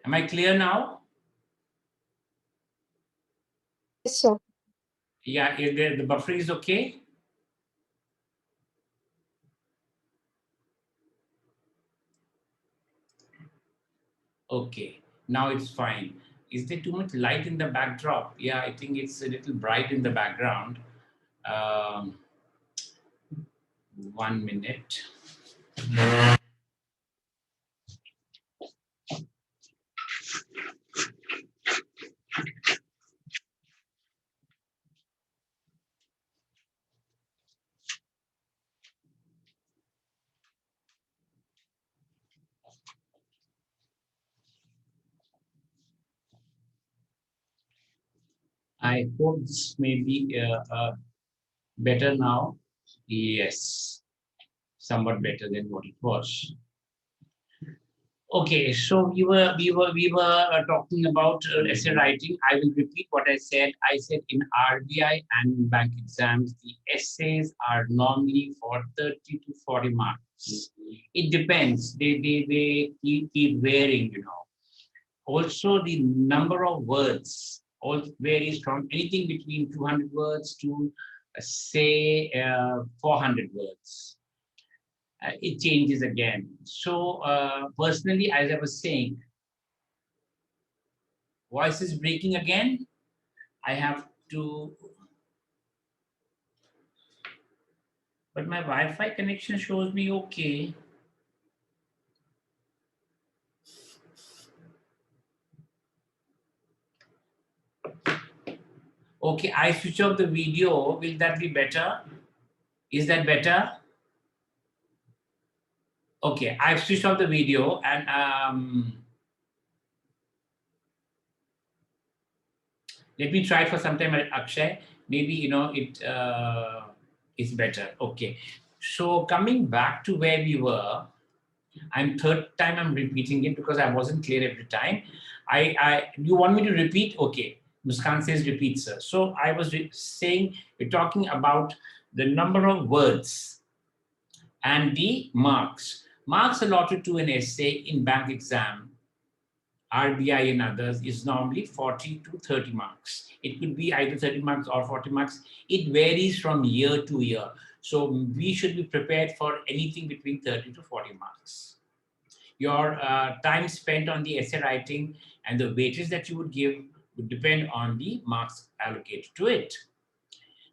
Am I clear now? Yes, sir. Yeah, the buffer is okay? Okay, now it's fine. Is there too much light in the backdrop? Yeah, I think it's a little bright in the background. Um, 1 minute. I hope this may be better now. Yes, somewhat better than what it was. Okay, so we were talking about essay writing. I will repeat what I said. I said in RBI and bank exams, the essays are normally for 30 to 40 marks. It depends. They keep varying, you know. Also, the number of words also varies from anything between 200 words to say 400 words. It changes again. So personally, as I was saying, voice is breaking again. I have to, but my Wi-Fi connection shows me okay. Okay, I switch off the video. Will that be better? Is that better? Okay, I've switched off the video and let me try it for some time, Akshay. Maybe it is better. Okay. So coming back to where we were, I'm third time I'm repeating it because I wasn't clear every time. You want me to repeat? Okay. Muskan says repeat, sir. So I was saying we're talking about the number of words and the marks. Marks allotted to an essay in bank exam, RBI and others is normally 40 to 30 marks. It could be either 30 marks or 40 marks. It varies from year to year. So we should be prepared for anything between 30 to 40 marks. Your time spent on the essay writing and the weightage that you would give would depend on the marks allocated to it.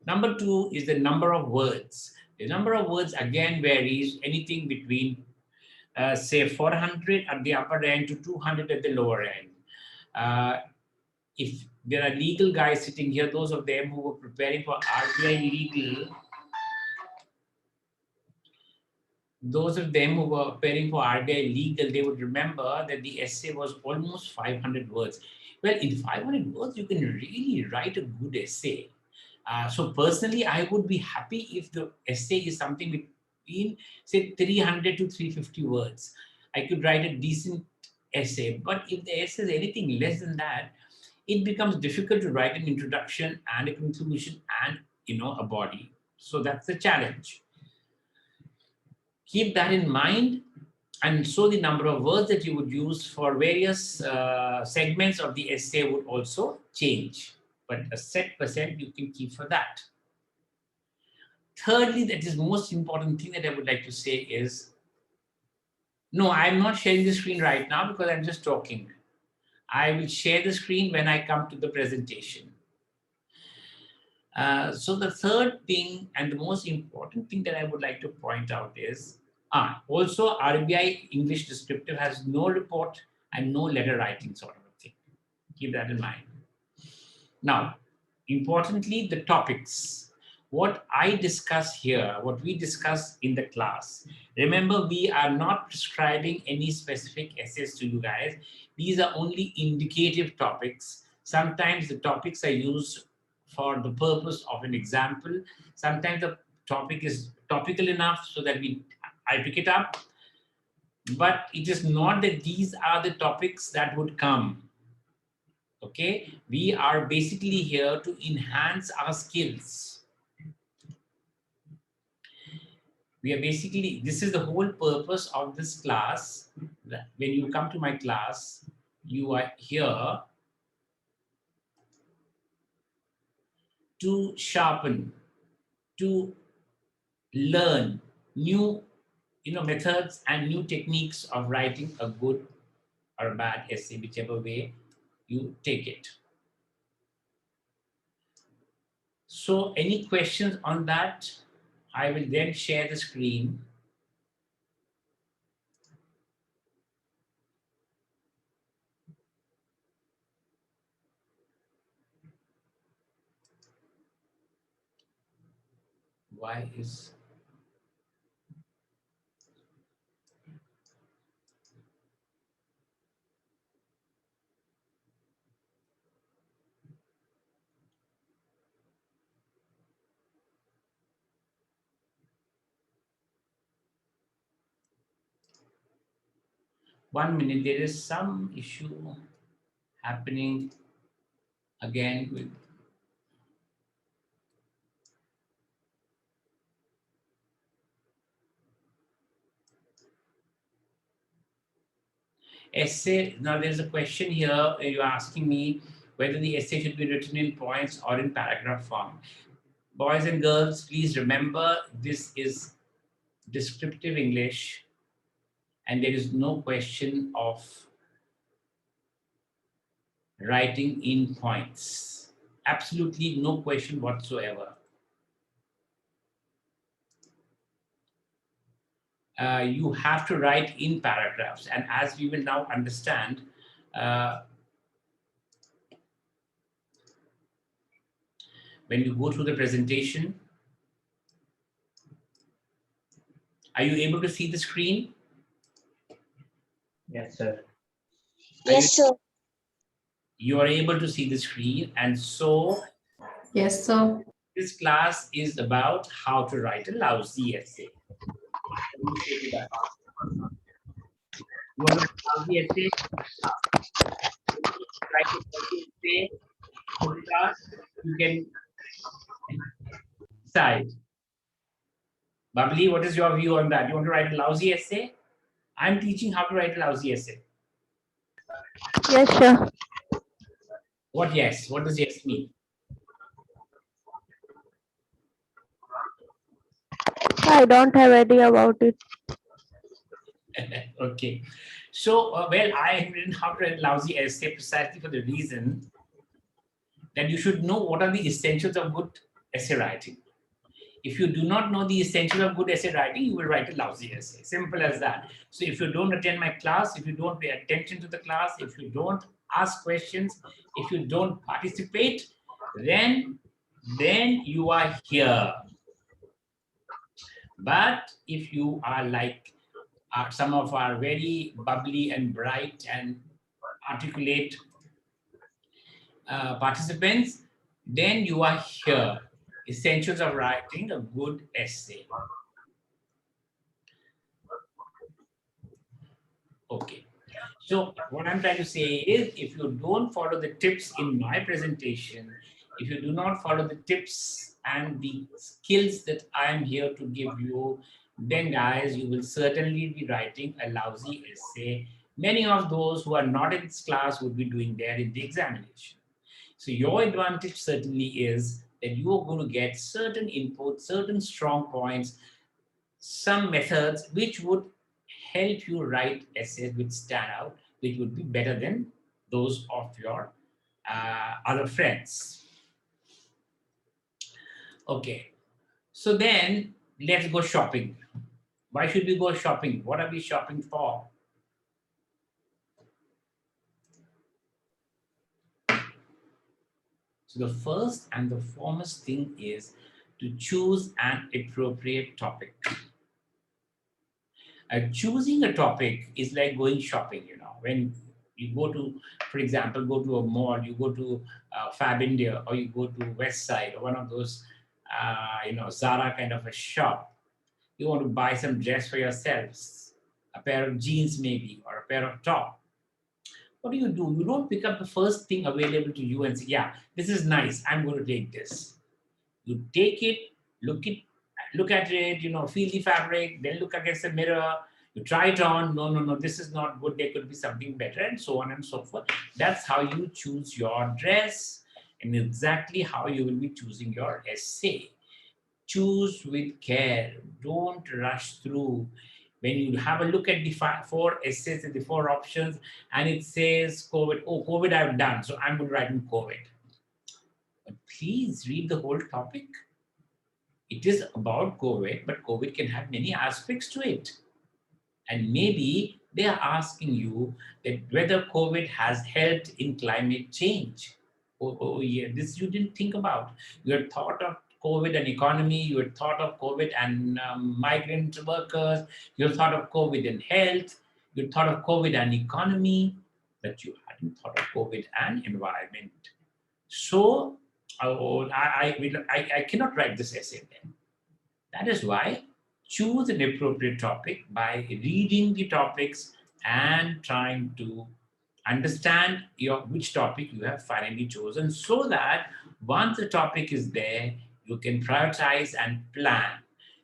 Number two is the number of words. The number of words again varies anything between say 400 at the upper end to 200 at the lower end. Uh, if there are legal guys sitting here, those of them who were preparing for RBI legal, those of them who were preparing for RBI legal, they would remember that the essay was almost 500 words. Well, in 500 words, you can really write a good essay. So personally, I would be happy if the essay is something between, say, 300 to 350 words. I could write a decent essay. But if the essay is anything less than that, it becomes difficult to write an introduction and a conclusion and a body. So that's the challenge. Keep that in mind, and so the number of words that you would use for various segments of the essay would also change, but a set percent you can keep for that. Thirdly, that is most important thing that I would like to say is, no, I'm not sharing the screen right now because I'm just talking. I will share the screen when I come to the presentation. So the third thing and the most important thing that I would like to point out is, also RBI English descriptive has no report and no letter writing sort of a thing. Keep that in mind. Now, importantly, the topics. What I discuss here, what we discuss in the class, remember we are not prescribing any specific essays to you guys. These are only indicative topics. Sometimes the topics are used for the purpose of an example. Sometimes the topic is topical enough so that I pick it up. But it is not that these are the topics that would come. Okay, we are basically here to enhance our skills. We are basically, this is the whole purpose of this class. When you come to my class, You are here to sharpen, to learn new methods and new techniques of writing a good or a bad essay, whichever way you take it. So any questions on that? I will then share the screen. Why is 1 minute? There is some issue happening again with essay. Now there's a question here. You're asking me whether the essay should be written in points or in paragraph form. Boys and girls, please remember this is descriptive English and there is no question of writing in points. Absolutely no question whatsoever. You have to write in paragraphs, and as we will now understand, when you go through the presentation, are you able to see the screen? Yes, sir. Yes, sir. You are able to see the screen, and so Yes, sir. this class is about how to write a lousy essay. Let me show you that. You want to write a lousy essay? Write a lousy essay. You can decide. Babli, what is your view on that? You want to write a lousy essay? I'm teaching how to write a lousy essay. Yes, sir. What yes? What does yes mean? I don't have idea about it. Okay. So, well, I have written how to write a lousy essay precisely for the reason that you should know what are the essentials of good essay writing. If you do not know the essentials of good essay writing, you will write a lousy essay. Simple as that. So if you don't attend my class, if you don't pay attention to the class, if you don't ask questions, if you don't participate, then you are here. But if you are like some of our very bubbly and bright and articulate participants, then you are here. Essentials of writing a good essay. Okay. So what I'm trying to say is, if you don't follow the tips in my presentation, if you do not follow the tips and the skills that I'm here to give you, then guys, you will certainly be writing a lousy essay. Many of those who are not in this class would be doing there in the examination. So your advantage certainly is that you are going to get certain input, certain strong points, some methods which would help you write essays which stand out, which would be better than those of your other friends. Okay, so then let's go shopping. Why should we go shopping? What are we shopping for? So the first and the foremost thing is to choose an appropriate topic. Choosing a topic is like going shopping, when you go to, for example, go to a mall, you go to Fab India, or you go to West Side, or one of those, Zara kind of a shop. You want to buy some dress for yourselves, a pair of jeans maybe, or a pair of top. What do? You don't pick up the first thing available to you and say, yeah, this is nice, I'm going to take this. You take it, look at it, feel the fabric, then look against the mirror, You try it on, no, this is not good, there could be something better, and so on and so forth. That's how you choose your dress, and exactly how you will be choosing your essay. Choose with care, don't rush through. When you have a look at the four essays and the four options, and it says COVID, oh, COVID I've done, so I'm going to write in COVID. But please read the whole topic. It is about COVID, but COVID can have many aspects to it. And maybe they are asking you that whether COVID has helped in climate change. Oh yeah, this you didn't think about. You had thought of COVID and economy, you had thought of COVID and migrant workers, you had thought of COVID and health, you had thought of COVID and economy, but you hadn't thought of COVID and environment. So I cannot write this essay then. That is why choose an appropriate topic by reading the topics and trying to understand which topic you have finally chosen, so that once the topic is there, you can prioritize and plan.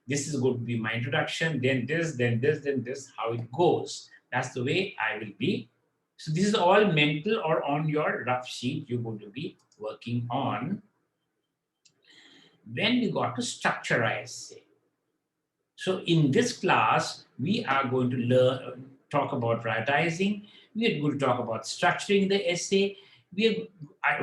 This is going to be my introduction, then this, then this, then this, how it goes. That's the way I will be. So this is all mental or on your rough sheet you're going to be working on. Then we got to structurize it. So in this class, we are going to talk about prioritizing. We are going to talk about structuring the essay.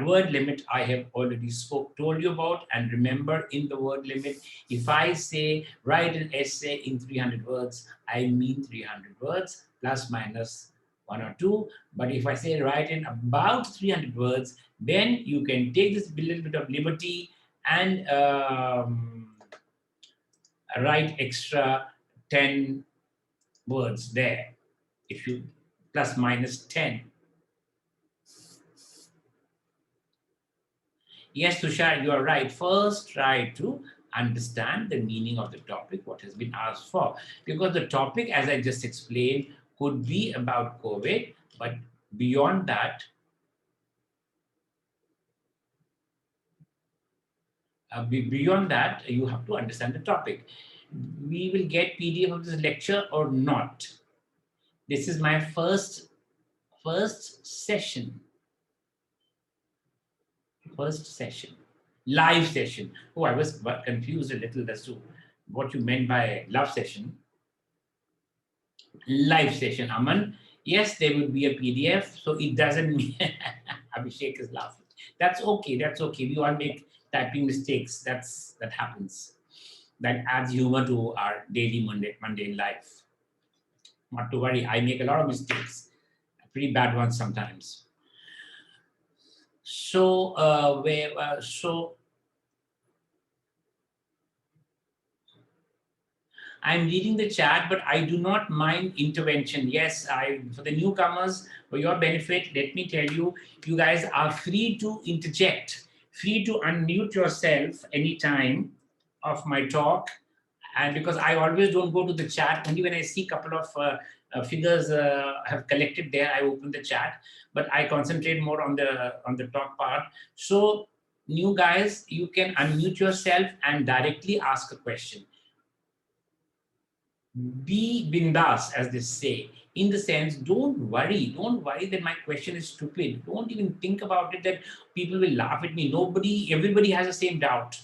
Word limit I have already told you about. And remember, in the word limit, if I say write an essay in 300 words, I mean 300 words, plus minus 1 or 2. But if I say write in about 300 words, then you can take this little bit of liberty and write extra 10 words there, if you plus minus 10. Yes, Tushar, you are right. First, try to understand the meaning of the topic, what has been asked for. Because the topic, as I just explained, could be about COVID, but beyond that, you have to understand the topic. We will get PDF of this lecture or not. This is my first session. Live session. Oh, I was confused a little as to what you meant by live session. Live session, Aman. Yes, there will be a PDF, so it doesn't mean Abhishek is laughing. That's okay. We all make typing mistakes. That happens. That adds humor to our daily mundane life. Not to worry, I make a lot of mistakes, pretty bad ones sometimes. So, I'm reading the chat, but I do not mind intervention. Yes, for the newcomers, for your benefit, let me tell you, you guys are free to interject, free to unmute yourself anytime of my talk. And because I always don't go to the chat, only when I see a couple of figures have collected there, I open the chat, but I concentrate more on the talk part. So new guys, you can unmute yourself and directly ask a question. Be bindas, as they say, in the sense, don't worry that my question is stupid. Don't even think about it that people will laugh at me. Everybody has the same doubt.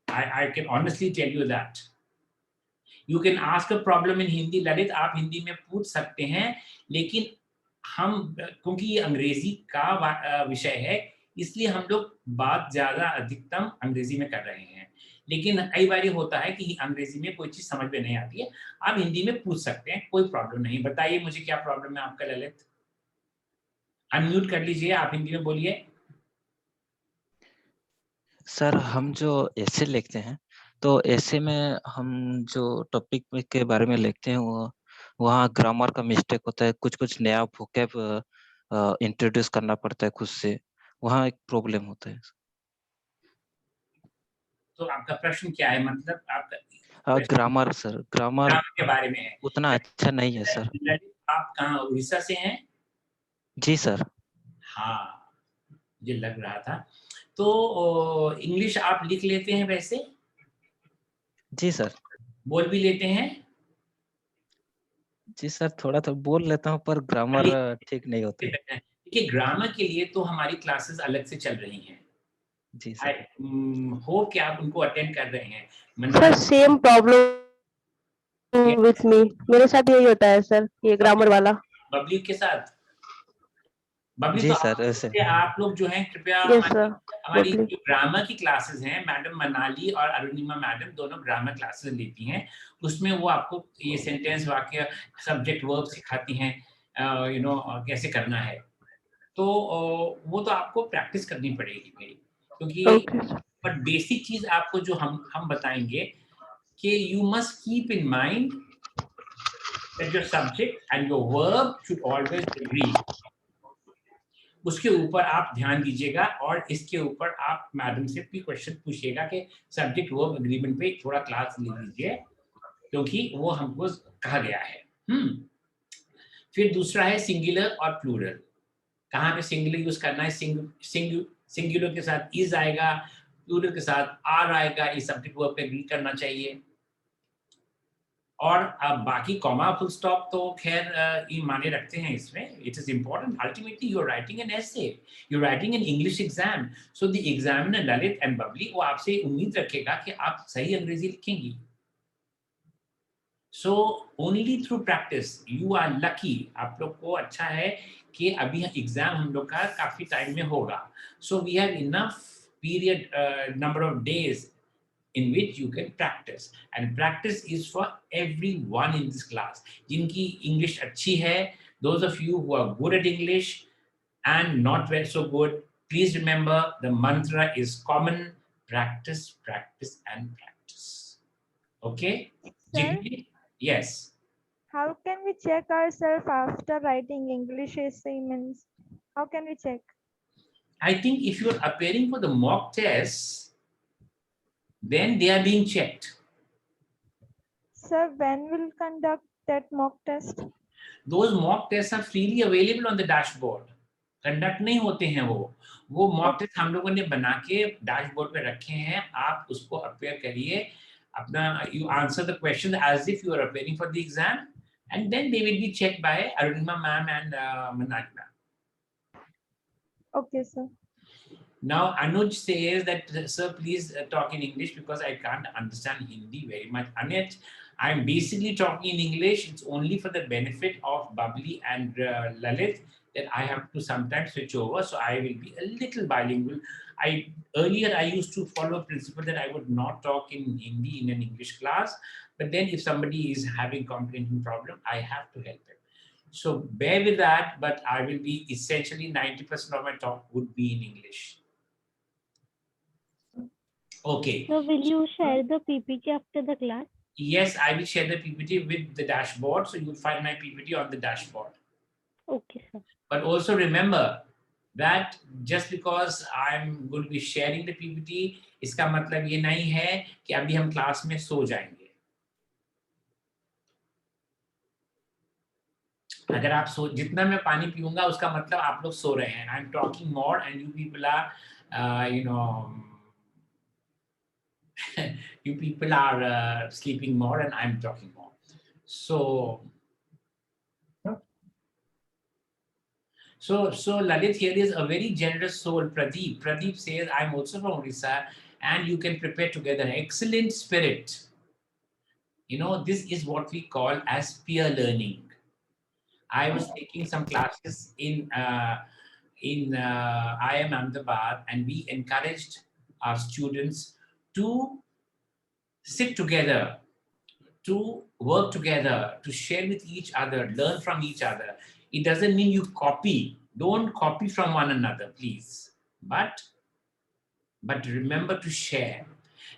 I can honestly tell you that. You can ask a problem in Hindi, Lalit आप हिंदी में पूछ सकते हैं, लेकिन हम क्योंकि ये अंग्रेजी का विषय है, इसलिए हम लोग बात ज्यादा अधिकतम अंग्रेजी में कर रहे हैं. लेकिन कई बार ये होता है कि अंग्रेजी में कोई चीज समझ में नहीं आती है, आप हिंदी में पूछ सकते हैं, कोई प्रॉब्लम नहीं. बताइए मुझे क्या प्रॉब्लम है आपका ललित. अनम्यूट कर लीजिए, आप हिंदी में बोलिए. सर, हम जो ऐसे लिखते हैं, तो ऐसे में हम जो टॉपिक के बारे में लिखते हैं, वो वहाँ ग्रामर का मिस्टेक होता है, कुछ नया वोकैब इंट्रोड्यूस करना पड़ता है खुद से, वहाँ एक प्रॉब्लम होता है. तो आपका प्रश्न क्या है, मतलब आपका ग्रामर सर, ग्रामर के बारे में है. उतना अच्छा नहीं है सर. आप कहाँ, उड़ीसा से हैं? जी सर. हाँ, मुझे लग रहा था. तो इंग्लिश आप लिख लेते हैं वैसे? जी सर. बोल भी लेते हैं? जी सर, थोड़ा तो बोल लेता हूँ पर ग्रामर ठीक नहीं होता है। देखिए ग्रामर के लिए तो हमारी क्लासेस अलग से चल रही हैं। जी आई सर। होप कि आप उनको अटेंड कर रहे हैं। Sir Manali same problem with me, मेरे साथ यही होता है सर, ये ग्रामर वाला। बबली के साथ, बबली तो जी सर, ऐसे। आप लोग जो हैं कृपया यस हमारी सर, हमारी बबली। जो ग्रामर की क्लासेस हैं, मैडम मनाली और अरुणिमा मैडम दोनों ग्रामर क्लासेस लेती हैं। उसमें वो आपको ये सेंटेंस वाक्य सब्जेक्ट वर्ब सिखाती हैं, कैसे करना है। तो वो तो आपको प्रैक्टिस करनी पड़ेगी मेरी, क्योंकि ओके सर। बट बेसिक चीज आपको जो हम बताएंगे कि you must keep in mind that your subject and your verb should always agree. उसके ऊपर आप ध्यान दीजिएगा और इसके ऊपर आप मैडम से भी क्वेश्चन पूछिएगा कि सब्जेक्ट वर्ब एग्रीमेंट पे थोड़ा क्लास ले लीजिए, क्योंकि वो हमको कहा गया है। फिर दूसरा है सिंगुलर और प्लूरल। कहाँ पे सिंगुलर यूज करना है? सिंगुलर के साथ इज आएगा, प्लूरल के साथ आर आएगा। ये सब्जेक्ट वर्ब पे एग्री करना चाहिए। और अब बाकी कॉमा फुल स्टॉप तो खैर ये माने रखते हैं इसमें। It is important, ultimately you are writing an essay, you are writing an English exam. So the examiner Lalit and Babli वो आपसे उम्मीद रखेगा कि आप सही अंग्रेजी लिखेंगी। So only through practice you are lucky. आप लोग को अच्छा है कि अभी एग्जाम हम लोग का काफी टाइम में होगा। So we have enough period, number of days in which you can practice, and practice is for everyone in this class. जिनकी English अच्छी है, those of you who are good at English and not very so good, please remember the mantra is common: practice, practice and practice. Okay? Sir, Jignesh? Yes. how can we check ourselves after writing English essay means? How can we check? I think if you're appearing for the mock tests, then they are being checked. Sir, when will conduct that mock test? Those mock tests are freely available on the dashboard. Conduct नहीं होते हैं वो mock test हम लोगों ने बना के dashboard पे रखे हैं। आप उसको अपेयर करिए अपना, you answer the question as if you are appearing for the exam, and then they will be check by Arunima ma'am and Manali ma'am. Okay, sir. Now Anuj says that sir please talk in English because I can't understand Hindi very much. Anuj, I'm basically talking in English. It's only for the benefit of Bubbly and Lalit that I have to sometimes switch over. So I will be a little bilingual. Earlier I used to follow a principle that I would not talk in Hindi in an English class. But then if somebody is having comprehension problem, I have to help him. So bear with that, but I will be essentially 90% of my talk would be in English. Okay. So will you share the PPT after the class? Yes, I will share the PPT with the dashboard. So you'll find my PPT on the dashboard. Okay, sir. But also remember that just because I'm going to be sharing the PPT, इसका मतलब ये नहीं है कि अभी हम class में सो जाएंगे। अगर आप जितना मैं पानी पीऊंगा उसका मतलब आप लोग सो रहे हैं। I am talking more and you people are you people are sleeping more and I'm talking more. So Lalit, here is a very generous soul, Pradeep. Pradeep says, I'm also from Odisha and you can prepare together. Excellent spirit. This is what we call as peer learning. I was taking some classes in IIM Ahmedabad, and we encouraged our students to sit together, to work together, to share with each other, learn from each other. It doesn't mean you copy. Don't copy from one another, please. But remember to share.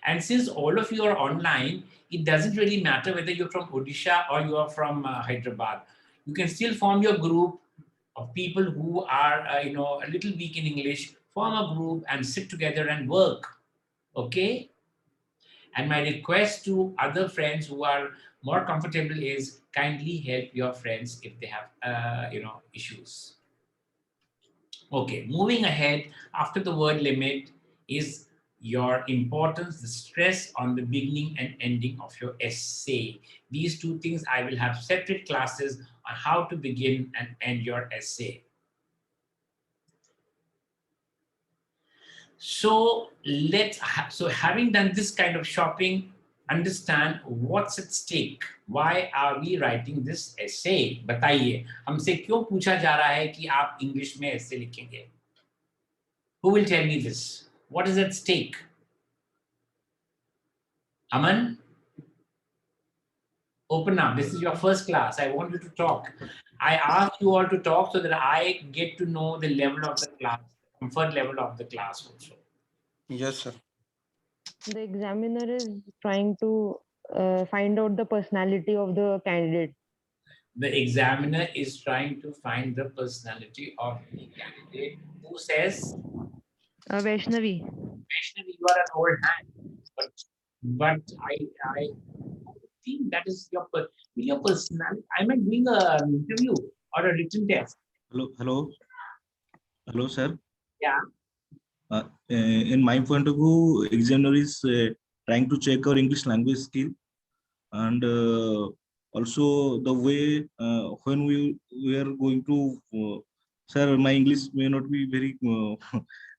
And since all of you are online, it doesn't really matter whether you're from Odisha or you are from Hyderabad. You can still form your group of people who are, a little weak in English. Form a group and sit together and work. Okay? And my request to other friends who are more comfortable is kindly help your friends if they have, issues. Okay, moving ahead, after the word limit is your importance, the stress on the beginning and ending of your essay. These two things I will have separate classes on how to begin and end your essay. So so having done this kind of shopping, understand what's at stake. Why are we writing this essay? बताइए, हमसे क्यों पूछा जा रहा है कि आप English में essay लिखेंगे? Who will tell me this? What is at stake? Aman, open up. This is your first class. I want you to talk. I asked you all to talk so that I get to know the level of the class, comfort level of the class also. Yes, sir. The examiner is trying to find out the personality of the candidate. The examiner is trying to find the personality of the candidate. Who says? Vaishnavi. Vaishnavi, you are an old hand, but I think that is your personality. Am I doing an interview or a written test? Hello, sir. Yeah. In my point of view, examiner is trying to check our English language skill, and also the way when we are going to. Sir, my English may not be very.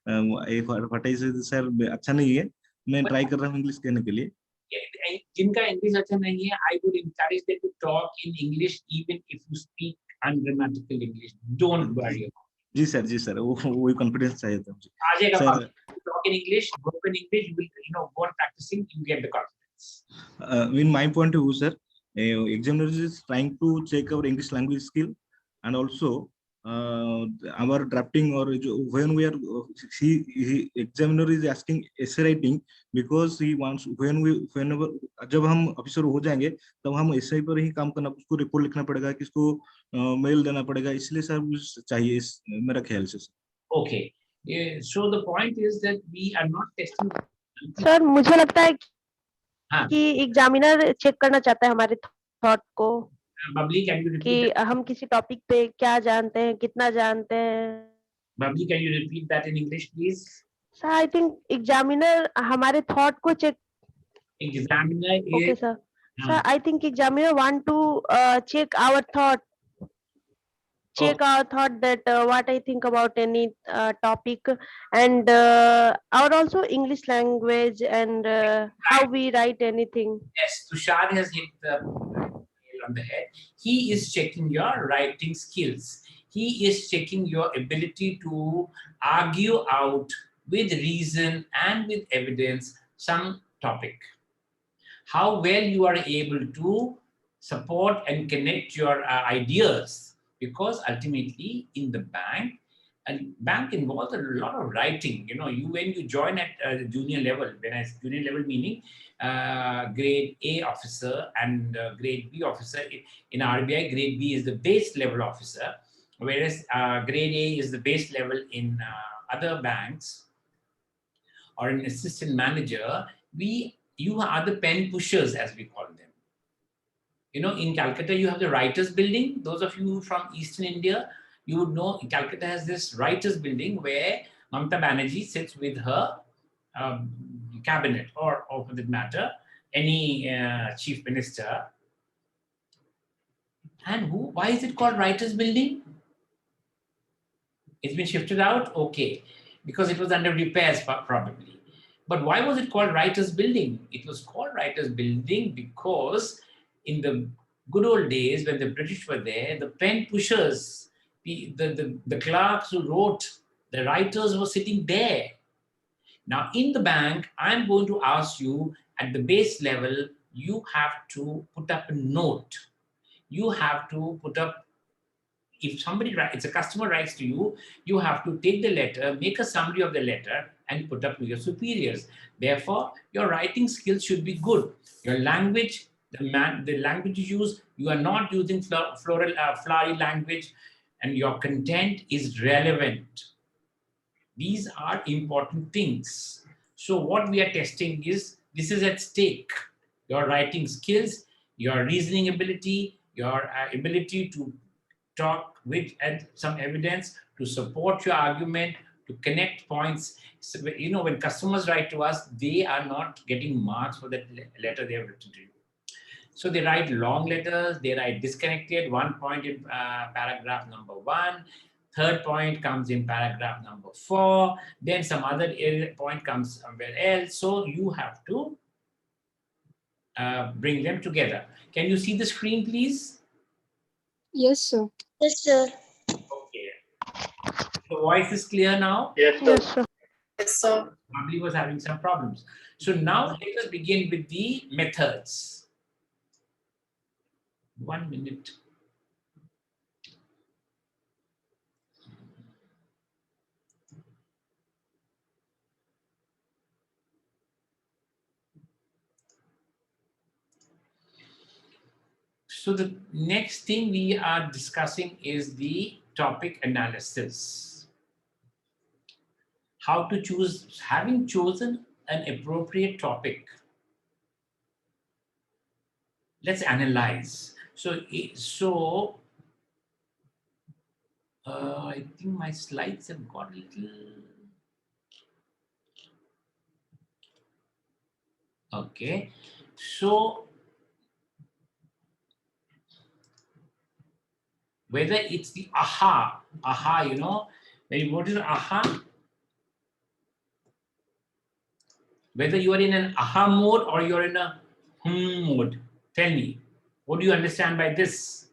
what I say, sir, अच्छा नहीं है. मैं try कर रहा हूँ English कहने के लिए. जिनका इंग्लिश अच्छा नहीं है, I would encourage them to talk in English even if you speak ungrammatical English. Don't worry about it. जी सर वो confidence चाहिए था मुझे. आ जाएगा. Talk in English, broken English, you will go on practicing, you get the confidence. In my point of view, sir, examiner is trying to check our English language skill, and also our drafting, or when we are examiner is asking essay writing because he wants whenever जब हम officer हो जाएंगे तब हम essay पर ही काम करना, उसको रिपोर्ट लिखना पड़ेगा, किसको मेल देना पड़ेगा, इसलिए सर चाहिए मेरा ख्याल से. Okay. Yeah, so the point is that we are not testing. Sir मुझे लगता है हाँ. कि एग्जामिनर चेक करना चाहता है हमारे थॉट को. Babli, can you repeat कि that? हम किसी टॉपिक पे क्या जानते हैं, कितना जानते हैं. Babli, can you repeat that in English, please? Sir I think examiner हमारे थॉट को check. Examiner is. Okay, sir. Sir, I think examiner want to check our thought. Check our thought that what I think about any topic, and our also English language, and how we write anything. Yes, Tushar has hit the nail on the head. He is checking your writing skills. He is checking your ability to argue out with reason and with evidence some topic. How well you are able to support and connect your ideas, because ultimately in the bank, and bank involves a lot of writing. When you join at junior level, when I say junior level meaning grade A officer and grade B officer. In RBI, grade B is the base level officer, whereas grade A is the base level in other banks, or an assistant manager. You are the pen pushers, as we call them. In Calcutta, you have the writers building. Those of you from Eastern India, you would know Calcutta has this writers building where Mamata Banerjee sits with her cabinet, or for that matter, any chief minister. And why is it called writers building? It's been shifted out? Okay. Because it was under repairs, probably. But why was it called writers building? It was called writers building because in the good old days when the British were there, the pen pushers, the clerks who wrote, the writers were sitting there. Now in the bank, I'm going to ask you at the base level, you have to put up a note. You have to put up, if somebody writes, a customer writes to you, you have to take the letter, make a summary of the letter, and put up to your superiors. Therefore, your writing skills should be good. Your language, the language you use, you are not using flowery language, and your content is relevant. These are important things. So what we are testing is, this is at stake. Your writing skills, your reasoning ability, your ability to talk with some evidence to support your argument, to connect points. So, you know, when customers write to us, they are not getting marks for that letter they have written to you. So they write long letters, they write disconnected, one point in paragraph number 1, third point comes in paragraph number 4, then some other point comes somewhere else. So you have to bring them together. Can you see the screen, please? Yes, sir. Yes, sir. Okay. The voice is clear now? Yes, sir. Yes, sir. Probably was having some problems. So now let us begin with the methods. 1 minute. So the next thing we are discussing is the topic analysis. How to choose, having chosen an appropriate topic, let's analyze. I think my slides have got a little. Okay, so whether it's the aha, you know, what is aha? Whether you are in an aha mode or you're in a mode. Tell me, what do you understand by this?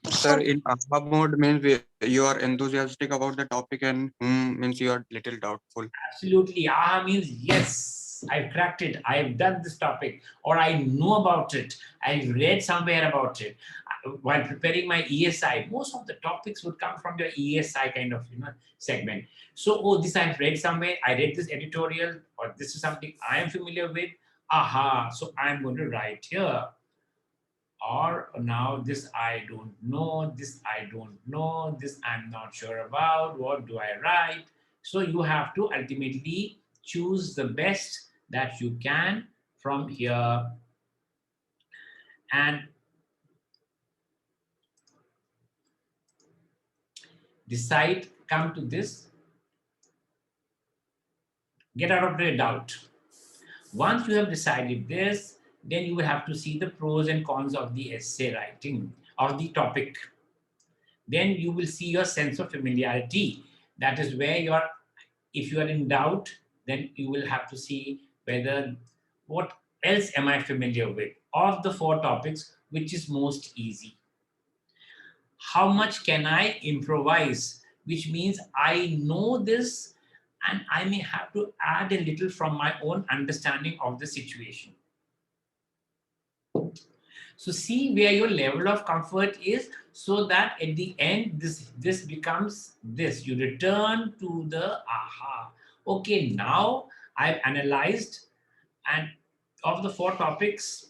Sir, in aha mode means you are enthusiastic about the topic, and means you are little doubtful. Absolutely. Aha means yes, I've cracked it. I've done this topic, or I know about it. I've read somewhere about it. While preparing my ESI, most of the topics would come from your ESI kind of segment. So, oh, this I've read somewhere. I read this editorial, or this is something I am familiar with. Aha. So I'm going to write here. Or now this I don't know, this I don't know, this I'm not sure about, what do I write? So you have to ultimately choose the best that you can from here. And decide, come to this, get out of the doubt. Once you have decided this, then you will have to see the pros and cons of the essay writing, of the topic. Then you will see your sense of familiarity. That is where if you are in doubt, then you will have to see whether what else am I familiar with of the 4 topics, which is most easy. How much can I improvise, which means I know this and I may have to add a little from my own understanding of the situation. So see where your level of comfort is, so that at the end this becomes this. You return to the aha. Okay, now I've analyzed, and of the 4 topics,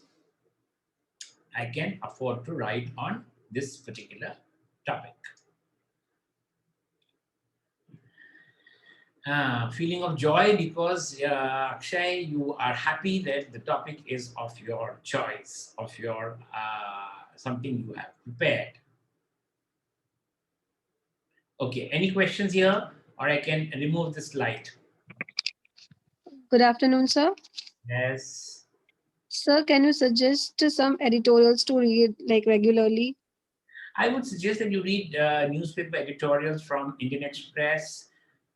I can afford to write on this particular topic. Feeling of joy because Akshay, you are happy that the topic is of your choice, of your something you have prepared. Okay, any questions here, or I can remove the slide? Good afternoon, sir. Yes. Sir, can you suggest some editorials to read like regularly? I would suggest that you read newspaper editorials from Indian Express,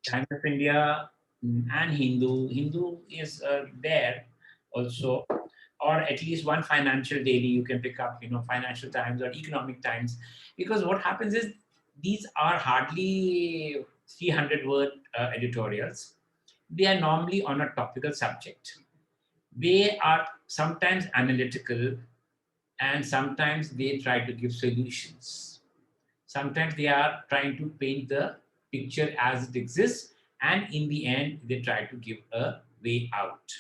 Times of India, and Hindu. Hindu is there also, or at least one financial daily you can pick up, Financial Times or Economic Times, because what happens is these are hardly 300-word editorials. They are normally on a topical subject. They are sometimes analytical, and sometimes they try to give solutions. Sometimes they are trying to paint the picture as it exists, and in the end, they try to give a way out.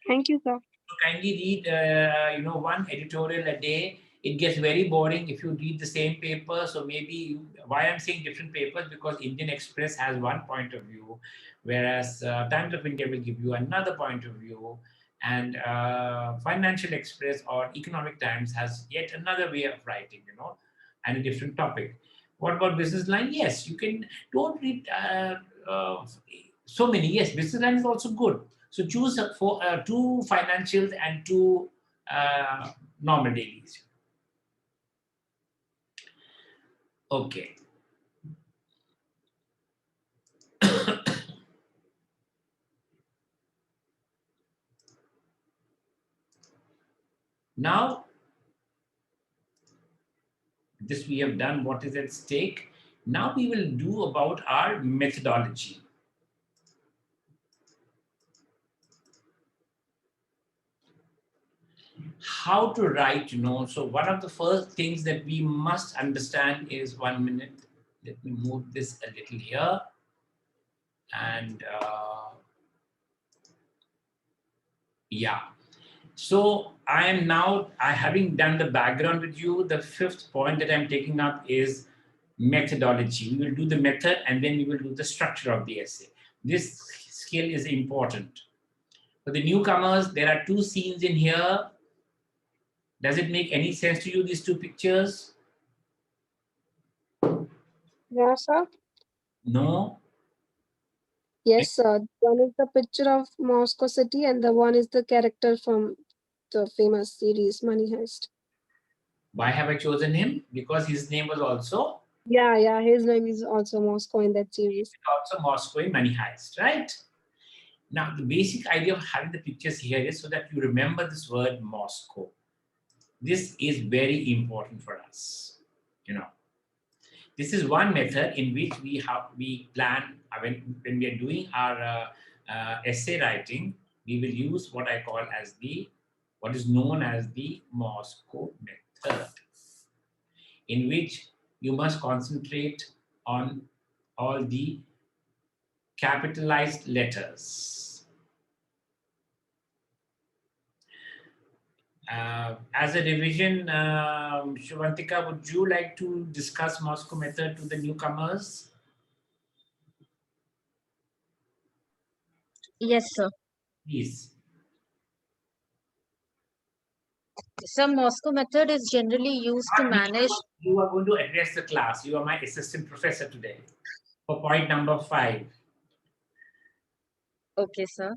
Thank you, sir. So kindly read, one editorial a day. It gets very boring if you read the same paper. So maybe why I'm saying different papers, because Indian Express has one point of view, whereas Times of India will give you another point of view, and Financial Express or Economic Times has yet another way of writing. and a different topic. What about business line? Yes, you can. Don't read so many. Yes, business line is also good. So choose for 2 financials and 2 normal dailies. Okay. Now, this we have done what is at stake. Now we will do about our methodology. How to write, so one of the first things that we must understand is, 1 minute, let me move this a little here. And yeah, so I am now, having done the background with you, the 5th point that I'm taking up is methodology. We will do the method and then we will do the structure of the essay. This skill is important. For the newcomers, there are 2 scenes in here. Does it make any sense to you, these 2 pictures? Yeah, sir. No? Yes, sir. One is the picture of Moscow city and the one is the character from the famous series Money Heist. Why have I chosen him? Because his name was also Yeah, his name is also Moscow in that series. Moscow in Money Heist, right? Now, the basic idea of having the pictures here is so that you remember this word Moscow. This is very important for us. This is one method in which we plan when we are doing our essay writing. We will use what I call as what is known as the Moscow method, in which you must concentrate on all the capitalized letters. As a revision, Shrivantika, would you like to discuss Moscow method to the newcomers? Yes, sir. Please. So Moscow method is generally used to manage. You are going to address the class. You are my assistant professor today for point number 5. Okay, sir.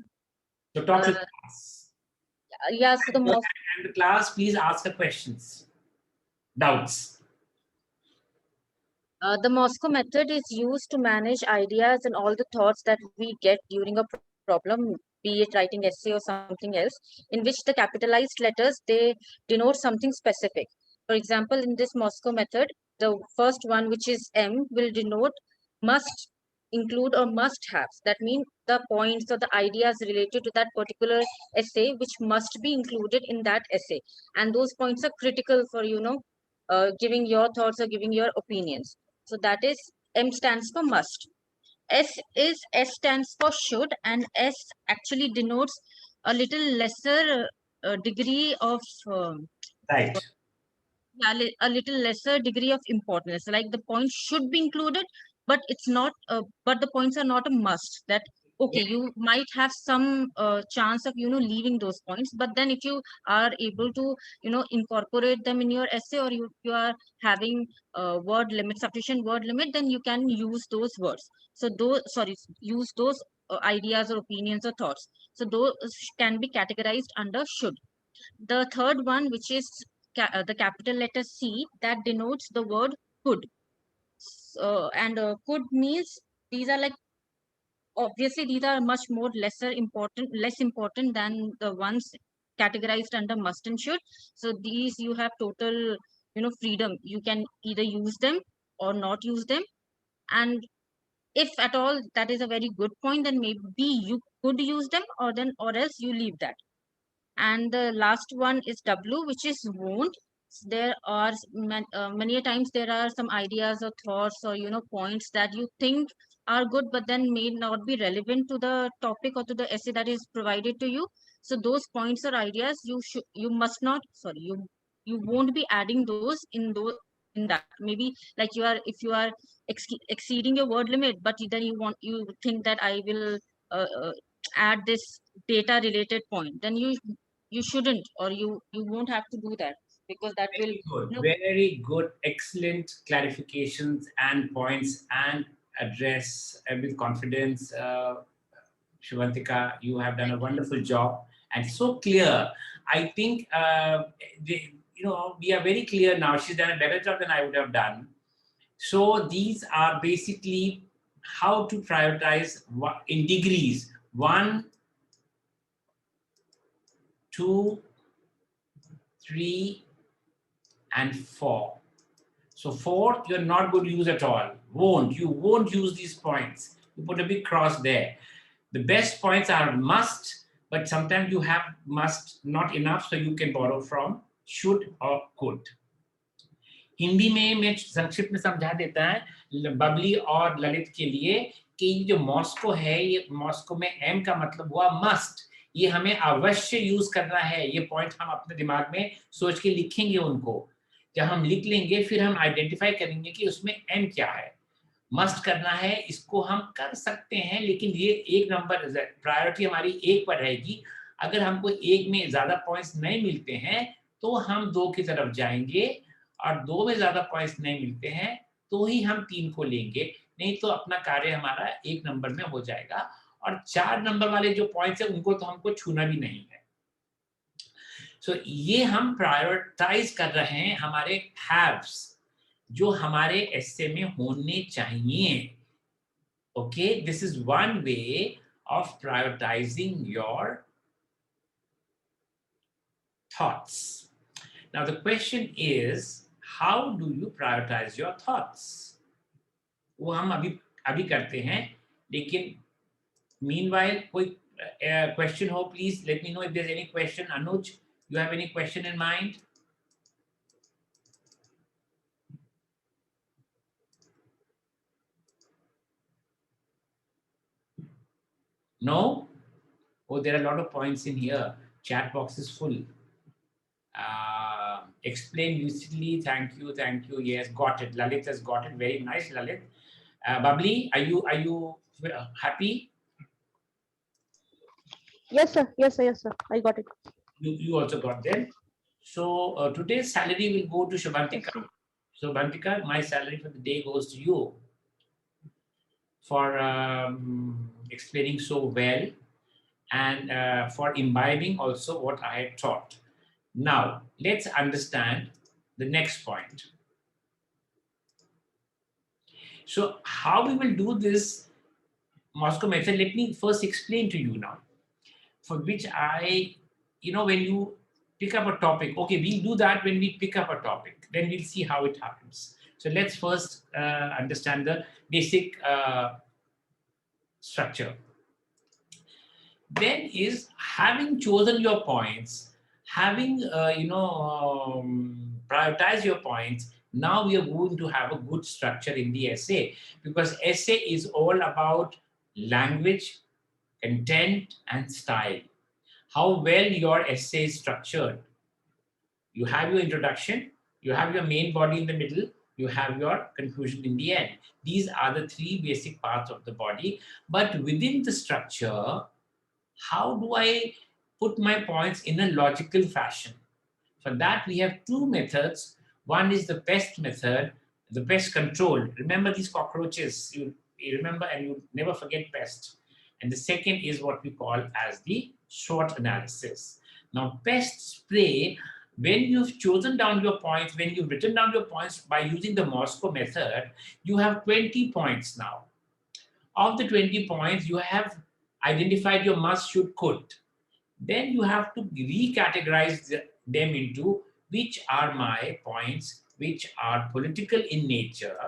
So talk to the class. Yeah, so And the class, please ask the questions, doubts. The Moscow method is used to manage ideas and all the thoughts that we get during a problem, be it writing essay or something else, in which the capitalized letters, they denote something specific. For example, in this Moscow method, the first one, which is M, will denote must include or must have. That means the points or the ideas related to that particular essay, which must be included in that essay. And those points are critical for, giving your thoughts or giving your opinions. So that is M stands for must. S stands for should, and S actually denotes a little lesser degree of Right. a little lesser degree of importance. Like the points should be included, but it's not. But the points are not a must. That okay, you might have some chance of leaving those points, but then if you are able to incorporate them in your essay, or you are having word limit, sufficient word limit, then you can use those words. So use those ideas or opinions or thoughts. So those can be categorized under should. The third one, which is the capital letter C, that denotes the word could. And could means these are like, obviously these are much more less important than the ones categorized under must and should. So these you have total freedom. You can either use them or not use them. And if at all that is a very good point, then maybe you could use them, or else you leave that. And the last one is W, which is won't. There are many a times there are some ideas or thoughts or points that you think are good, but then may not be relevant to the topic or to the essay that is provided to you. So those points or ideas you must not, sorry, you won't be adding those in that. Maybe like if you are exceeding your word limit, but then you think that I will add this data related point, then you shouldn't, or you won't have to do that. because that will, Good, you know, very good, excellent clarifications and points and address with confidence. Shivantika, you have done a wonderful job and so clear. I think we are very clear now. She's done a better job than I would have done. So these are basically how to prioritize in degrees: 1, 2, 3, and 4. So 4th, you're not going to use at all. You won't use these points. You put a big cross there. The best points are must, but sometimes you have must not enough, so you can borrow from should or could. Hindi में मैं संक्षिप्त में समझा देता है बबली और ललित के लिए कि जो मॉस्को है, ये मॉस्को में एम का मतलब हुआ मस्ट, ये हमें अवश्य यूज करना है। ये पॉइंट हम अपने दिमाग में सोच के लिखेंगे उनको। जब हम लिख लेंगे फिर हम आइडेंटिफाई करेंगे कि उसमें एम क्या है। मस्ट करना है, इसको हम कर सकते हैं, लेकिन ये एक नंबर प्रायोरिटी हमारी 1 पर रहेगी। अगर हमको 1 में ज्यादा पॉइंट्स नहीं मिलते हैं तो हम 2 की तरफ जाएंगे, और 2 में ज्यादा पॉइंट्स नहीं मिलते हैं तो ही हम 3 को लेंगे, नहीं तो अपना कार्य हमारा 1 नंबर में हो जाएगा। और 4 नंबर वाले जो पॉइंट्स है उनको तो हमको छूना भी नहीं है। सो ये हम प्रायोरिटाइज कर रहे हैं हमारे हैव्स जो हमारे एस्से में होने चाहिए। Okay, this is one way of prioritising your thoughts. Now the question is, how do you prioritize your thoughts? वो हम अभी करते हैं, लेकिन meanwhile कोई question हो, please let me know if there's any question. Anuj, you have any question in mind? No? Oh, there are a lot of points in here. Chat box is full. Explain lucidly. Thank you. Yes, got it. Lalit has got it. Very nice, Lalit. Babli, are you happy? Yes, sir. I got it. You also got them. So today's salary will go to Shubhantika. So Shubhantika, my salary for the day goes to you for explaining so well and for imbibing also what I had taught. Now let's understand the next point. So how we will do this Moscow method, let me first explain to you now, for which when you pick up a topic, okay, we'll do that when we pick up a topic, then we'll see how it happens. So let's first understand the basic structure. Then is having chosen your points, having prioritize your points. Now we are going to have a good structure in the essay, because essay is all about language, content, and style. How well your essay is structured. You have your introduction, you have your main body in the middle, you have your conclusion in the end. These are the 3 basic parts of the body. But within the structure, how do I put my points in a logical fashion? For that, we have 2 methods. One is the pest method, the pest control. Remember these cockroaches, you remember, and you never forget pest. And the second is what we call as the SWOT analysis. Now, pest spray, when you've chosen down your points, when you've written down your points by using the Moscow method, you have 20 points now. Of the 20 points, you have identified your must, should, could. Then you have to recategorize them into which are my points, which are political in nature,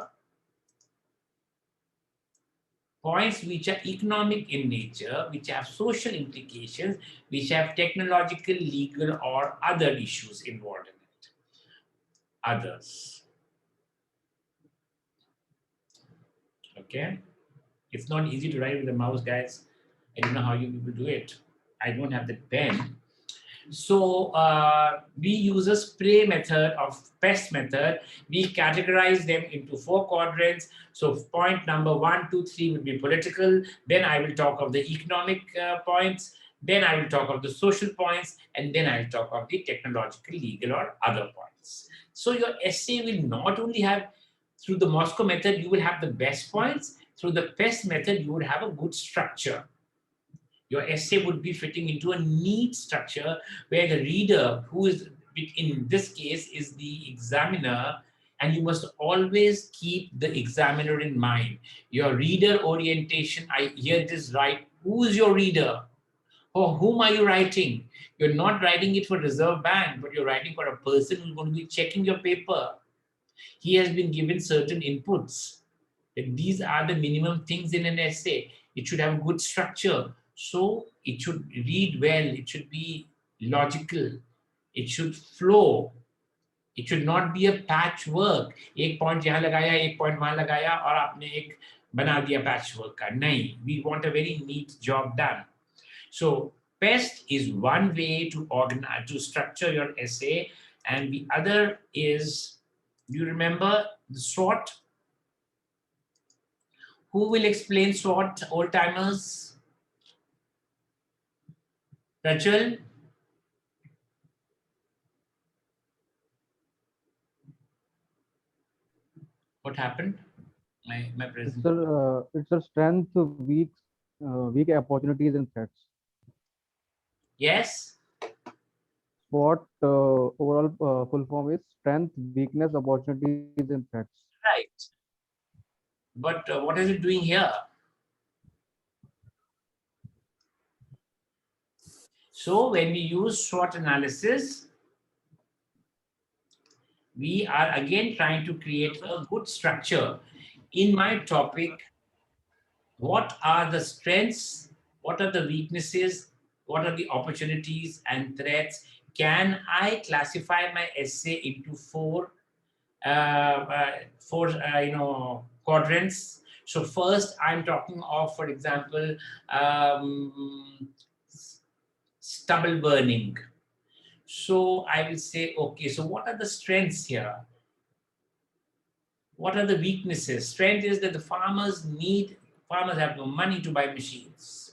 points which are economic in nature, which have social implications, which have technological, legal, or other issues involved in it. Others. Okay? It's not easy to write with a mouse, guys. I don't know how you people do it. I don't have the pen. So we use a spray method of pest method. We categorize them into 4 quadrants. So point number 1, 2, 3 would be political. Then I will talk of the economic points. Then I will talk of the social points, and then I will talk of the technological, legal, or other points. So your essay will not only have, through the Moscow method, you will have the best points. Through the PEST method, you would have a good structure. Your essay would be fitting into a neat structure where the reader, who is in this case is the examiner, and you must always keep the examiner in mind. Your reader orientation, I hear this right. Who is your reader? For whom are you writing? You're not writing it for Reserve Bank, but you're writing for a person who's going to be checking your paper. He has been given certain inputs. That these are the minimum things in an essay. It should have a good structure. So it should read well. It should be logical. It should flow. It should not be a patchwork. एक point यहाँ लगाया, एक point वहाँ लगाया, और आपने एक बना दिया patchwork का. नहीं. We want a very neat job done. So PEST is one way to organize, to structure your essay, and the other is, you remember the SWOT? Who will explain SWOT, old timers? Rachel? What happened? My present. It's a strength, weak opportunities and threats. Yes? What overall full form is strength, weakness, opportunities and threats. Right. But what is it doing here? So when we use SWOT analysis, we are again trying to create a good structure. In my topic, what are the strengths? What are the weaknesses? What are the opportunities and threats? Can I classify my essay into four quadrants? So first, I'm talking of, for example, stubble burning. So I will say, okay, so what are the strengths here? What are the weaknesses? Strength is that the farmers have no money to buy machines.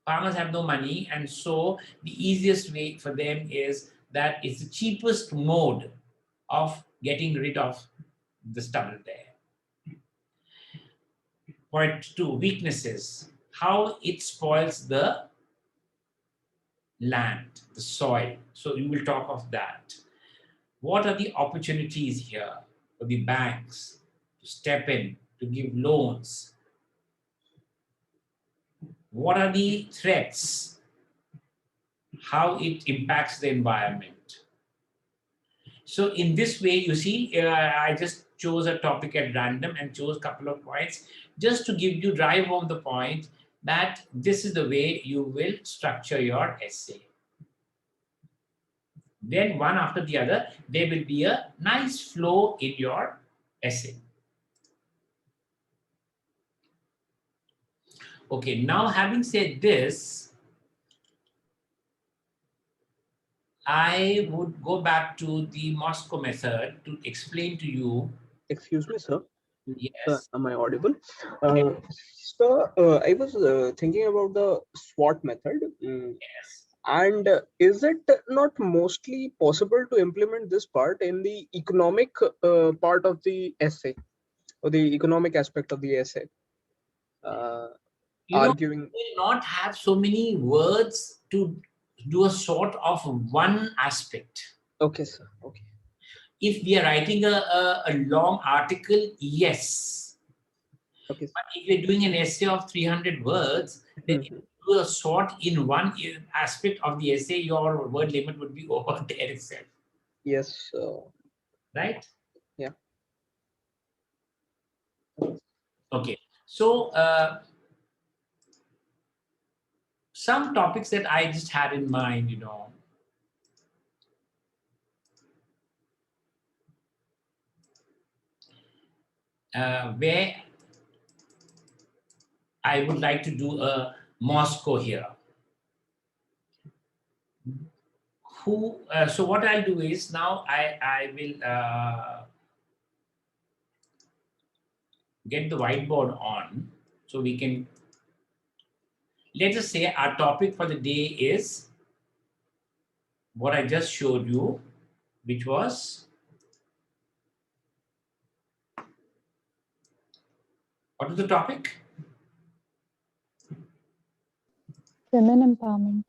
Farmers have no money, and so the easiest way for them is that it's the cheapest mode of getting rid of the stubble there. Point two, weaknesses. How it spoils the land, the soil. So you will talk of that. What are the opportunities here for the banks to step in, to give loans? What are the threats? How it impacts the environment? So in this way, you see, I just chose a topic at random and chose a couple of points just to drive home the point that this is the way you will structure your essay. Then one after the other, there will be a nice flow in your essay. Okay, now having said this, I would go back to the Moscow method to explain to you. Excuse me, sir. Yes. Am I audible? I was thinking about the SWOT method. Yes. And is it not mostly possible to implement this part in the economic part of the essay, or the economic aspect of the essay? Arguing. You will not have so many words to do a sort of one aspect. Okay, sir. Okay. If we are writing a long article, yes. Okay. But if you're doing an essay of 300 words, then if you do a sort in one aspect of the essay, your word limit would be over there itself. Yes. Right? Yeah. Okay. So, some topics that I just had in mind, where I would like to do a Moscow here. So what I'll do is now I will get the whiteboard on so we can let us say our topic for the day is what I just showed you, which was, what was the topic? Women empowerment.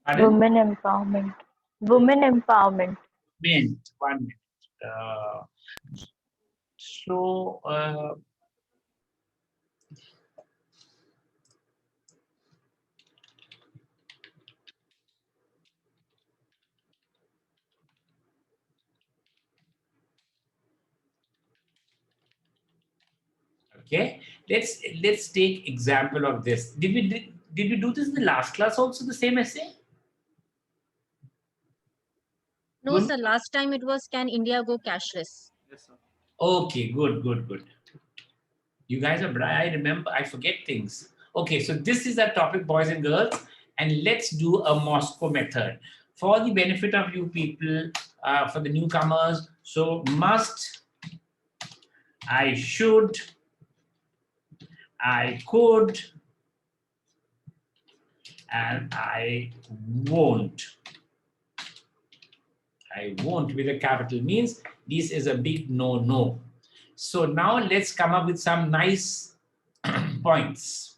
Pardon? Women empowerment. Women empowerment. Minute, 1 minute. So, okay, let's take example of this. Did we do this in the last class also, the same essay? No, Good. sir. Last time it was, can India go cashless? Yes, sir. Okay, good. You guys are bright. I remember, I forget things. Okay, so this is our topic, boys and girls, and let's do a Moscow method for the benefit of you people, for the newcomers. So must, I should, I could, and I won't. I won't with a capital means this is a big no. So now let's come up with some nice points.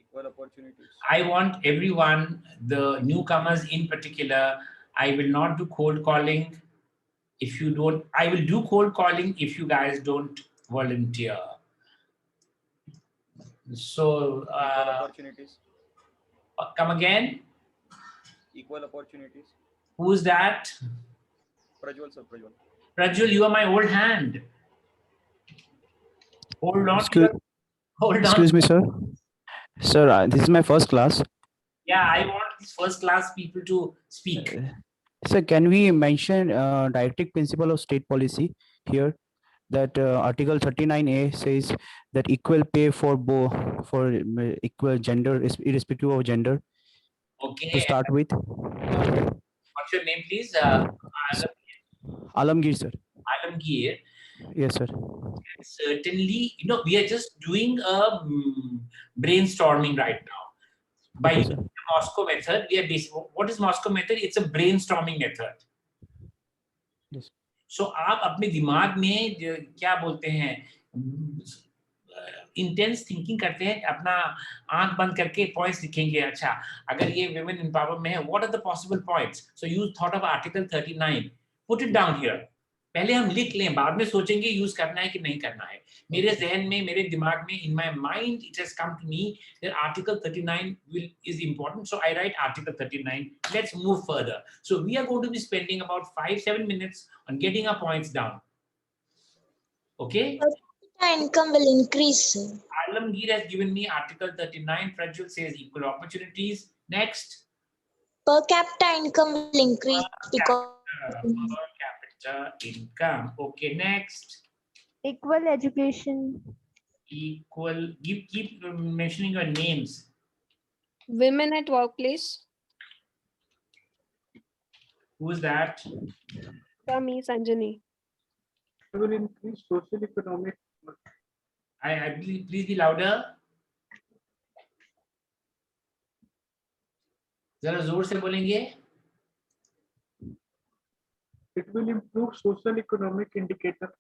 Equal opportunities. I want everyone, the newcomers in particular, I will not do cold calling. If you don't, I will do cold calling if you guys don't volunteer. So, Equal opportunities. come again. Equal opportunities. Who's that? Prajwal, sir, Prajwal. Rajul, you are my old hand. Hold on. Hold on. Excuse me, sir. Sir, this is my first class. Yeah, I want these first class people to speak. Sir, can we mention directive principle of state policy here? That Article 39A says that equal pay for both, for equal gender, irrespective of gender. Okay. To start with. What's your name, please? Alamgir, sir. Alamgir. Yes, sir. Certainly, we are just doing a brainstorming right now. By using the Moscow method, we are basically, what is Moscow method? It's a brainstorming method. Yes. So आप अपने दिमाग में क्या बोलते हैं, intense thinking करते हैं, अपना आंख बंद करके पॉइंट्स लिखेंगे. अच्छा, अगर ये women empowerment में है, what are the possible points? So you thought of Article 39. Put it down here. पहले हम लिख लें, बाद में सोचेंगे यूज करना है कि नहीं करना है. मेरे जहन में, मेरे दिमाग में, in my mind, it has come to me that Article 39 is important. So I write Article 39. Let's move further. So we are going to be spending about 5-7 minutes on getting our points down. Okay? Per capita income will increase. Alamgir has given me Article 39. Prajwal says equal opportunities. Next. Per capita income will increase because Per capita income. Okay, next. Equal education. Equal. Keep mentioning your names. Women at workplace. Who's that? Me, Sanjani. Will increase social economic. I please be louder. जरा जोर से बोलेंगे. It will improve social economic indicator.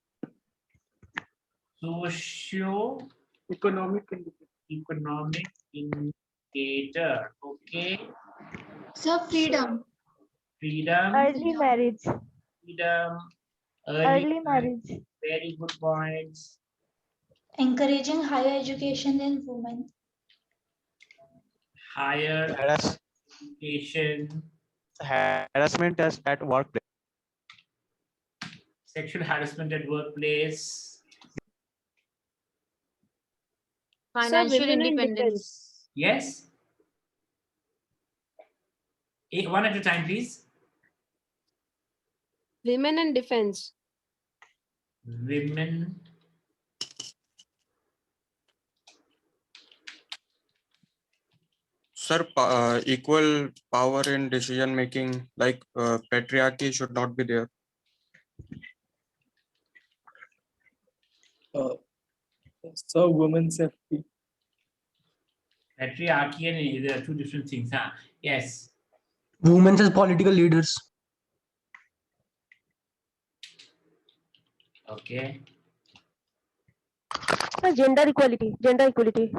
Socio-economic indicator. Okay. Sir, freedom. Freedom. Early marriage. Freedom. Early marriage. Very good points. Encouraging higher education in women. Higher education. Harassment at workplace. Sexual harassment at workplace. Financial independence. Yes. One at a time, please. Women and defense. Women. Sir, equal power in decision making, like patriarchy should not be there. So women's safety. Patriarchy and there are two different things. Huh? Yes. Women as political leaders. Okay. Gender equality. Gender equality.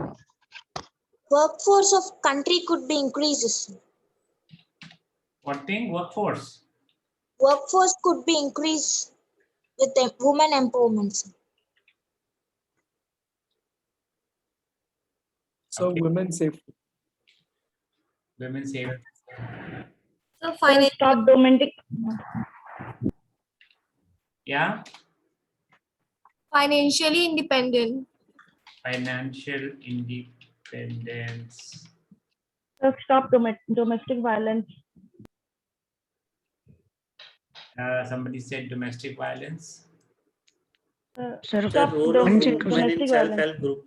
Workforce of country could be increased. What thing? Workforce. Workforce could be increased with the women empowerment. So women safety. Women safety. So Stop domestic. Yeah. financially independent. Financial independence. Stop domestic violence. Somebody said domestic violence. Sir, Stop the role of women in domestic violence. self-help group.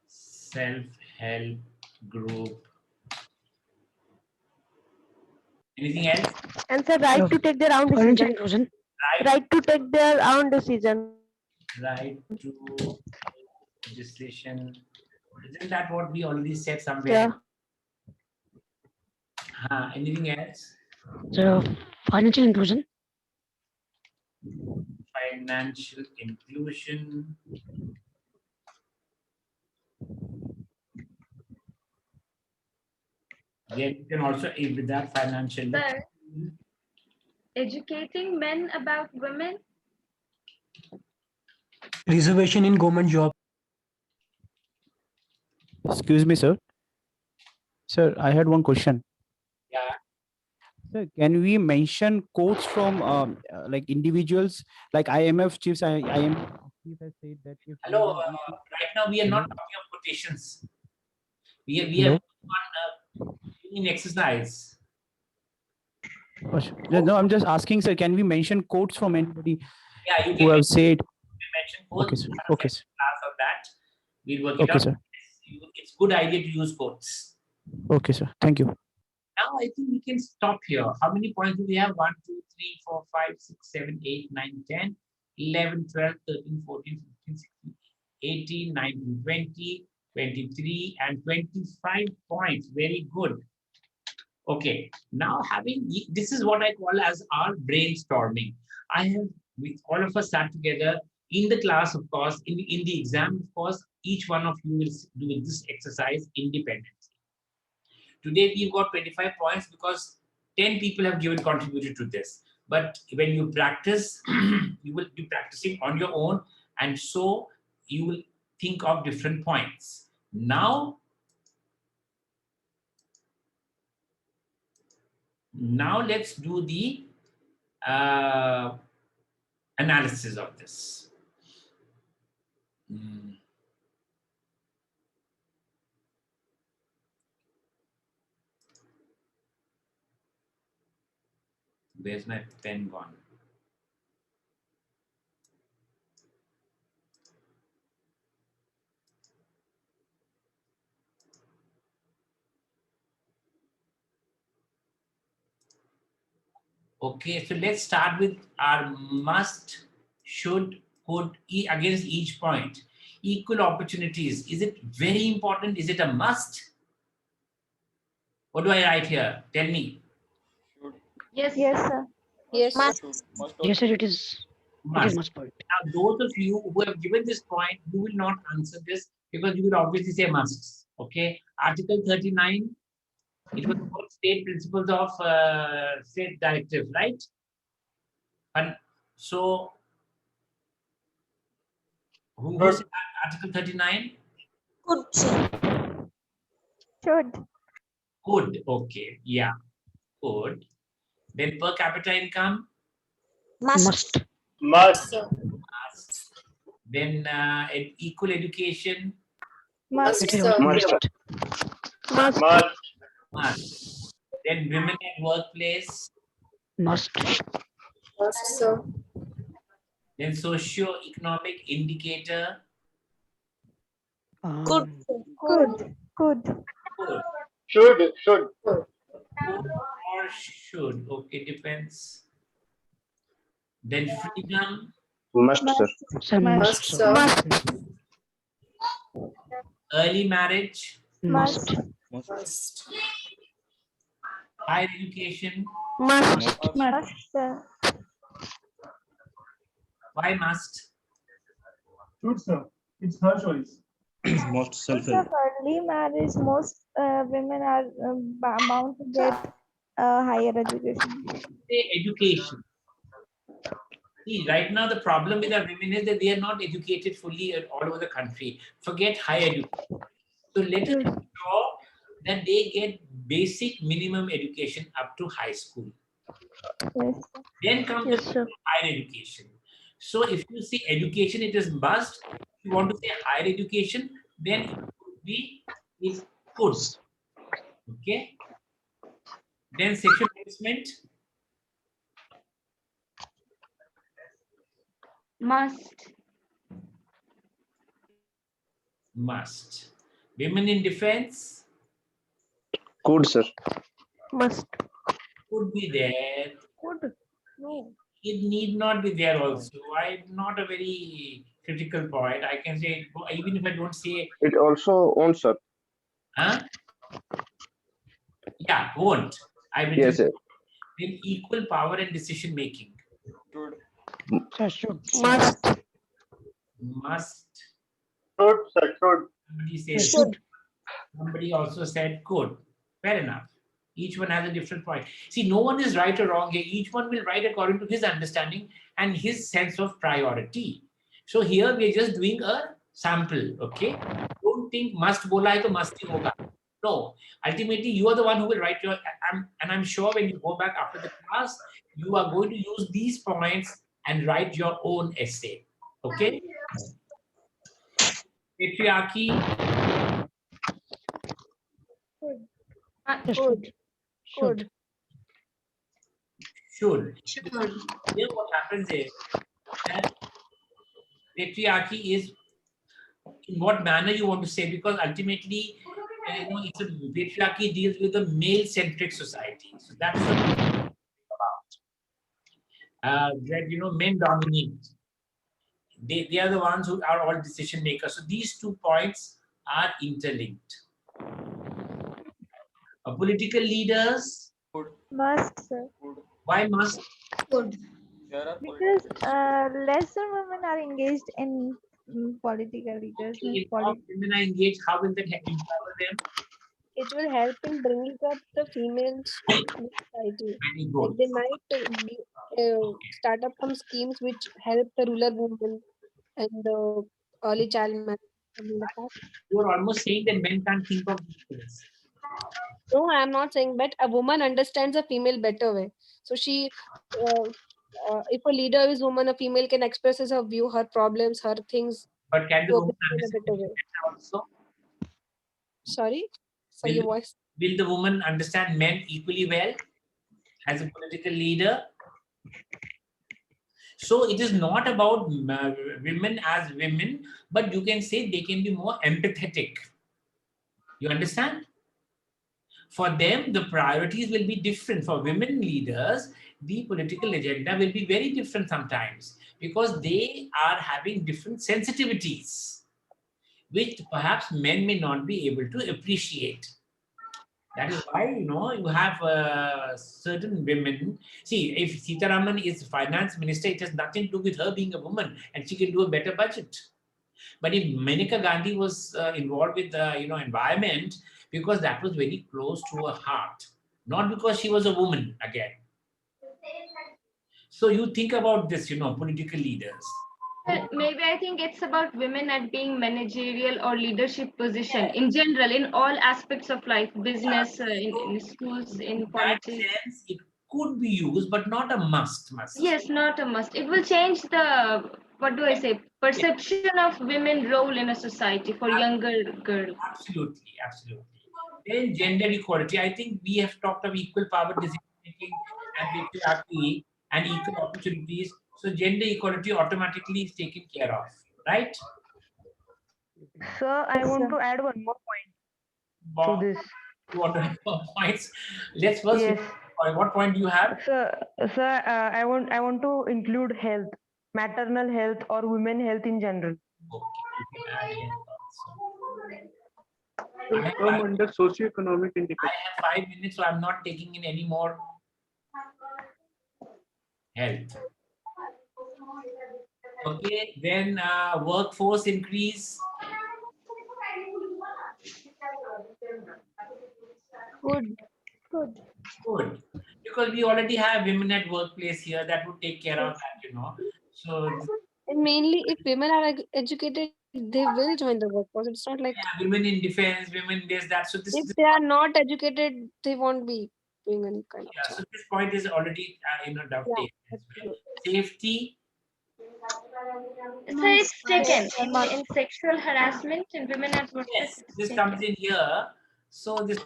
Self-help group. Anything else? And sir, right to take their own Financial decision. inclusion. Right to take their own decision. Right to legislation. Isn't that what we already said somewhere? Yeah. Anything else? So financial inclusion. Financial inclusion. Then you can also aid with that financial. Sir, educating men about women. Reservation in government job. Excuse me, sir. Sir, I had one question. Yeah. Sir, can we mention quotes from like individuals, like IMF chiefs? IMF chief has said that if Hello. women eat Right now we are not talking of quotations. We are Hello? on in exercise. No, I'm just asking, sir. Can we mention quotes from anybody Yeah, you who can have said? mention quotes. Okay, sir. Okay, sir. Class of that. We'll work it Okay, out. sir. It's good idea to use quotes. Okay, sir. Thank you. Now I think we can stop here. How many points do we have? 1, 2, 3, 4, 5, 6, 7, 8, 9, 10, 11, 12, 13, 14, 15, 16, 18, 19, 20, 23, and 25 points. Very good. Okay, now this is what I call as our brainstorming. I have, with all of us sat together in the class, of course, in the exam, of course, each one of you will do this exercise independently. Today we've got 25 points because 10 people have contributed to this. But when you practice, you will be practicing on your own, and so you will think of different points. Now let's do the analysis of this. Where's my pen gone? Okay, so let's start with our must, should, could, against each point. Equal opportunities. Is it very important? Is it a must? What do I write here? Tell me. Yes. Yes, sir. Yes. Yes, sir. It is. It is must point. Now, those of you who have given this point, you will not answer this because you will obviously say must. Okay. Article 39. It was about state principles of state directive, right? And so, who said Article 39? Could, sir. Should. Could. Okay. Yeah. Could. Then per capita income? Must. Must. Then equal education? Must. It is must. Must. Then women at workplace? Must. Must, sir. Then socio-economic indicator? Could. Could. Could. Should. Could or should. Okay, depends. Then freedom? Must, sir. Sir, Must. must, sir. Must. Early marriage, Must. Must. higher education. Must. Must, sir. Why must? Should, sir. It's her choice. Most Because self-help. of early marriage, most women are bound to get higher education. Say education. See, right now the problem with our women is that they are not educated fully all over the country. Forget higher education. So let us ensure that they get basic minimum education up to high school. Yes. Then comes Yes, the sir. higher education. So if you say education, it is must. If you want to say higher education, then it could be, it could. Okay. Then sexual harassment. Must. Must. Women in defense. Could, sir. Must. Could be there. Could. No. It need not be there also. I'm not a very critical point. I can say, even if I don't say, It also won't, sir. huh? Yeah, won't. I will Yes, tell sir. you. Then equal power and decision making. Sir, should. Must. Must. Should, sir. Should. Somebody says Should. somebody also said could. Fair enough. Each one has a different point. See, no one is right or wrong here. Each one will write according to his understanding and his sense of priority. So here we are just doing a sample, okay? Don't think must bola hai to must hi hoga. No, ultimately you are the one who will write your, and I'm sure when you go back after the class, you are going to use these points and write your own essay, okay? Patriarchy. Should. Should. Should. Here what happens is that patriarchy is in what manner you want to say, because ultimately, it's a patriarchy deals with a male-centric society. So that's the about. That men dominate. They are the ones who are all decision makers. So these 2 points are interlinked. Political leaders. Must, sir. Why must? Could. Because lesser women are engaged in political leaders. If more women are engaged, how will that empower them? It will help in bringing up the females in the society. Very Like good. they might start up some schemes which help the rural women and the early child marriage. Something like that. You are almost saying that men can't think of these things. No, I'm not saying, but a woman understands a female better way. So she, if a leader is woman, a female can express her view, her problems, her things But can the to a woman in a understand better way. men also? Sorry, so Will, your voice. will the woman understand men equally well as a political leader? So it is not about women as women, but you can say they can be more empathetic. You understand? For them, the priorities will be different. For women leaders, the political agenda will be very different sometimes because they are having different sensitivities, which perhaps men may not be able to appreciate. That is why, you have certain women. See, if Sitaraman is finance minister, it has nothing to do with her being a woman and she can do a better budget. But if Maneka Gandhi was involved with environment, because that was very close to her heart, not because she was a woman again. So you think about this, political leaders. Well, maybe I think it's about women at being managerial or leadership position in general, in all aspects of life, business, in schools, in In that politics. sense, it could be used, but not a must. Yes, not a must. It will change the, what do I say, perception of women role in a society for younger girls. Absolutely, absolutely. Then gender equality. I think we have talked of equal power decision making and patriarchy and equal opportunities. So gender equality automatically is taken care of, right? Sir, I Yes, want sir. to add one more point Wow. to this. You want to have more points? Let's first. Yes. What point do you have? Sir, I want to include health. maternal health or women health in general. Okay, you can add health also. Will come under socio-economic indicator. I have 5 minutes, so I'm not taking in any more health. Okay, then workforce increase. Good. Good. Good, because we already have women at workplace here that would take care of that, So And mainly, if women are educated, they will join the workforce. It's not like women in defense, women this, that. So if they are not educated, they won't be doing any kind of so job. this point is already dovetailed as well. Safety. So it's taken in sexual harassment and women at workplace. Yes, this comes in here. So this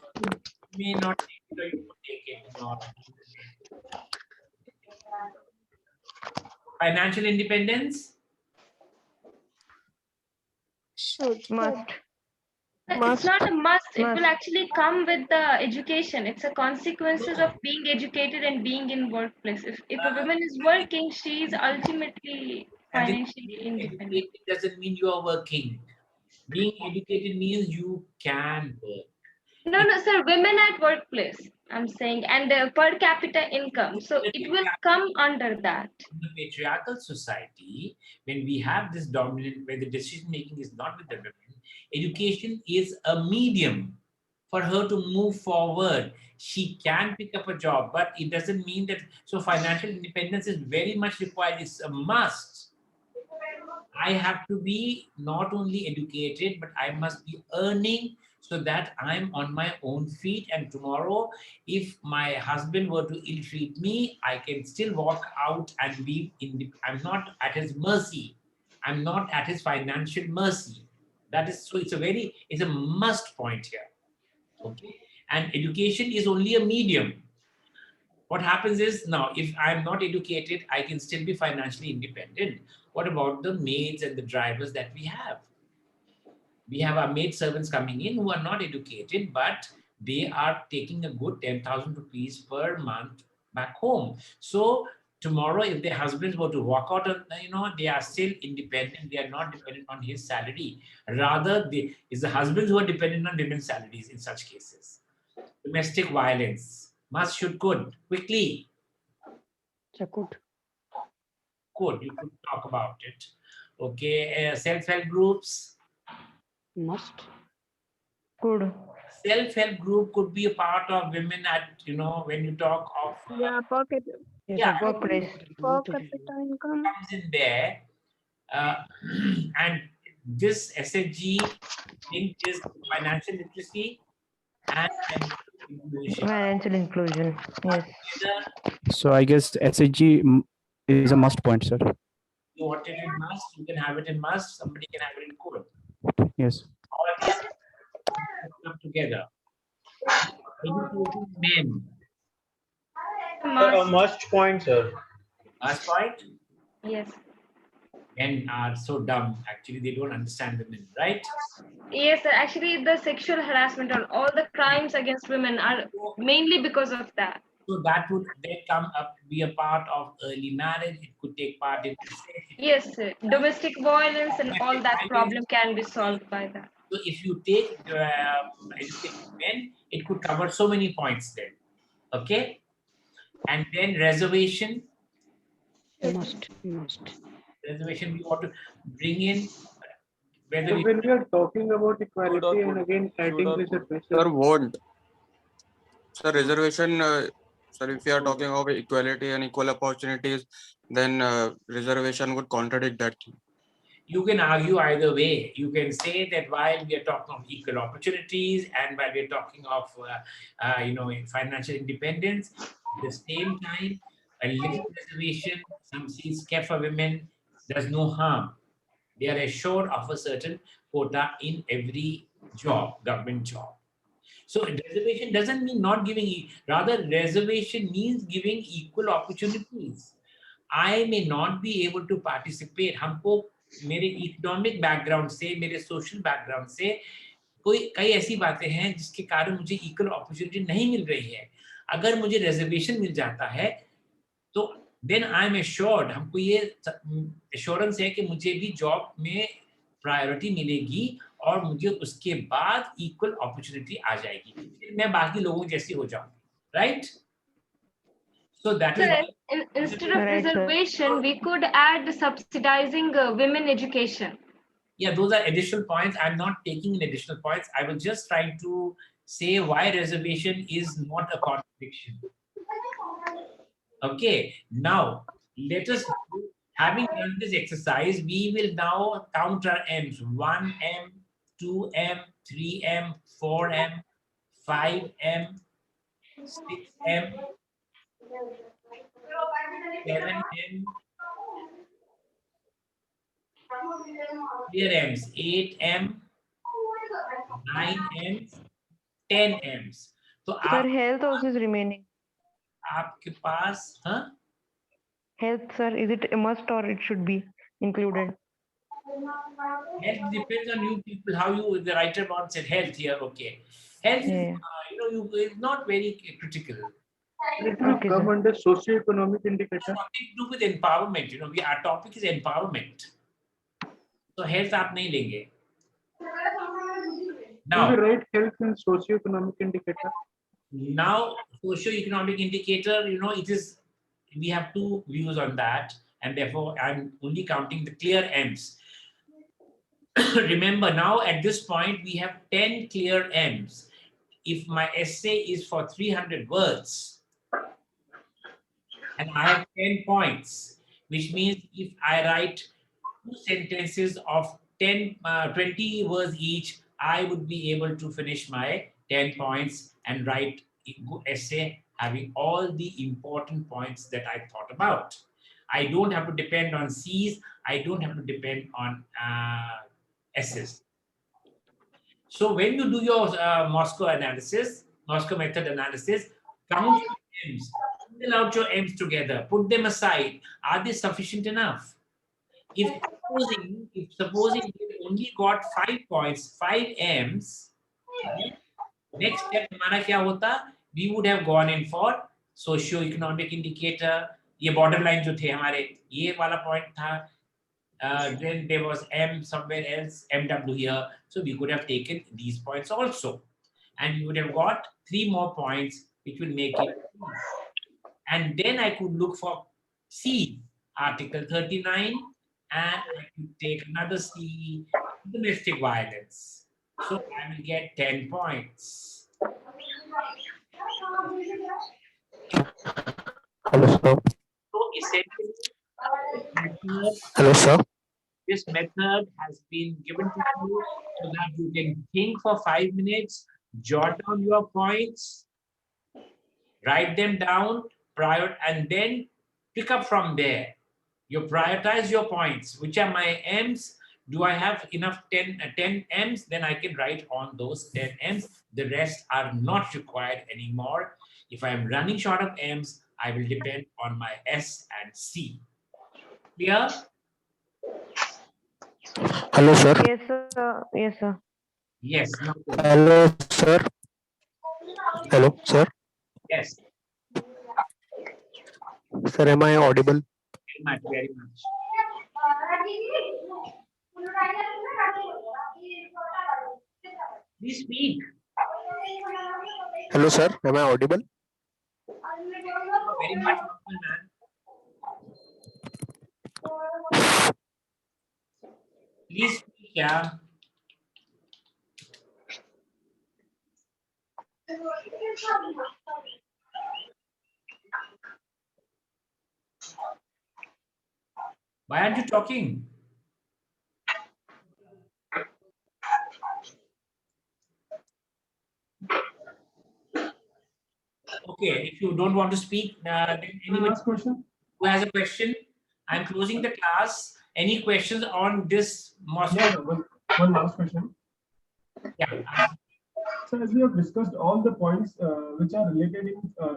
may not take, so you could take it. Financial independence. Should. Must. It's not a must. It Must. will actually come with the education. It's a consequences of being educated and being in workplace. If a woman is working, she is ultimately financially independent. Educated doesn't mean you are working. Being educated means you can work. No, sir. Women at workplace, I'm saying, and the per capita income. So it will come under that. In the patriarchal society, when we have this dominant, where the decision making is not with the women, education is a medium for her to move forward. She can pick up a job, but it doesn't mean that. So financial independence is very much required. It's a must. I have to be not only educated, but I must be earning so that I'm on my own feet. And tomorrow, if my husband were to ill-treat me, I can still walk out and be I'm not at his mercy. I'm not at his financial mercy. That is so. It's a must point here. Okay, and education is only a medium. What happens is now, if I'm not educated, I can still be financially independent. What about the maids and the drivers that we have? We have our maid servants coming in who are not educated, but they are taking a good 10,000 rupees per month back home. So tomorrow, if their husbands were to walk out, they are still independent. They are not dependent on his salary. Rather, it's the husbands who are dependent on women's salaries in such cases. Domestic violence. Must, should, could. Quickly. Could. Could. You could talk about it. Okay. Self-help groups. Must. Could. Self-help group could be a part of women at, when you talk of... Yeah, pocket. Yeah, workplace. Per capita income. comes in there. And this SHG thing is financial literacy and inclusion. Financial inclusion. Yes. So I guess SHG is a must point, sir. You want it in must, you can have it in must, somebody can have it in could. Yes. All these come together. Educating men. A must point, sir. Must point? Yes. Men are so dumb. Actually, they don't understand women, right? Yes, sir. Actually, the sexual harassment and all the crimes against women are mainly because of that. So that would then come up, be a part of early marriage. It could take part in. Yes, sir. Domestic violence and all that problem can be solved by that. So if you take educating men, it could cover so many points then. Okay? And then reservation. Must. Reservation we want to bring in whether So we when we are talking about equality or and could. again adding reservation. Sir, won't. Sir, reservation, sir, if you are talking about equality and equal opportunities, then reservation would contradict that. you can argue either way. You can say that while we are talking of equal opportunities and while we are talking of financial independence, at the same time, a little reservation, some seats kept for women, does no harm. They are assured of a certain quota in every job, government job. So reservation doesn't mean not giving, rather reservation means giving equal opportunities. I may not be able to participate. हमको मेरे economic background से, मेरे social background से कई ऐसी बातें हैं जिसके कारण मुझे इक्वल अपॉर्चुनिटी नहीं मिल रही है. अगर मुझे रिजर्वेशन मिल जाता है तो then I'm assured, हमको ये assurance है कि मुझे भी job में priority मिलेगी और मुझे उसके बाद equal opportunity आ जाएगी, फिर मैं बाकी लोगों जैसी हो जाऊंगी, right? So that is Sir, why instead of Right, sir. reservation, we could add subsidizing women education. yeah, those are additional points. I'm not taking in additional points. I was just trying to say why reservation is not a contradiction. Okay, now let us do, having done this exercise, we will now count our M's. 1M, 2M, 3M, 4M, 5M, 6M, 7M, clear M's, 8M, 9M's, 10M's. तो Sir, health also is remaining. आपके पास हाँ Health, sir, is it a must or it should be included? Health depends on you people, how you, the writer wants said health here, okay. Health is, Yeah. it's not very critical. It will Okay, come sir. under socio-economic indicator. Something to do with empowerment, our topic is empowerment. So health आप नहीं लेंगे. Do Now, we write health in socio-economic indicator? now socio-economic indicator, it is, we have two views on that, and therefore I'm only counting the clear M's. Remember, now at this point we have 10 clear M's. If my essay is for 300 words and I have 10 points, which means if I write 2 sentences of 20 words each, I would be able to finish my 10 points and write a good essay having all the important points that I thought about. I don't have to depend on C's. I don't have to depend on S's. So when you do your Moscow method analysis, count your M's, fill out your M's together, put them aside. Are they sufficient enough? If supposing we only got 5 points, 5 M's, next step हमारा क्या होता? We would have gone in for socio-economic indicator. ये borderline जो थे हमारे, ये वाला point था. Then there was M somewhere else, MW here. So we could have taken these points also. And we would have got 3 more points, which will make it. And then I could look for C, Article 39, and I could take another C, domestic violence. So I will get 10 points. Hello, sir. So essentially, Hello, sir. this method has been given to you so that you can think for 5 minutes, jot down your points, write them down, and then pick up from there. You prioritize your points. Which are my M's? Do I have enough 10 M's? Then I can write on those 10 M's. The rest are not required anymore. If I'm running short of M's, I will depend on my S and C. Clear? Hello, sir. Yes, sir. Yes, sir. Yes. No problem. Hello, sir. Hello, sir. Yes. Sir, am I audible? Very much, very much. Please speak. Hello, sir. Am I audible? Very much, man. Please speak, yeah. Why aren't you talking? Okay, if you don't want to speak, then anyone who has a question, I'm closing the class. Any questions on this Moscow? Yeah, one last question. Yeah. So as we have discussed all the points which are related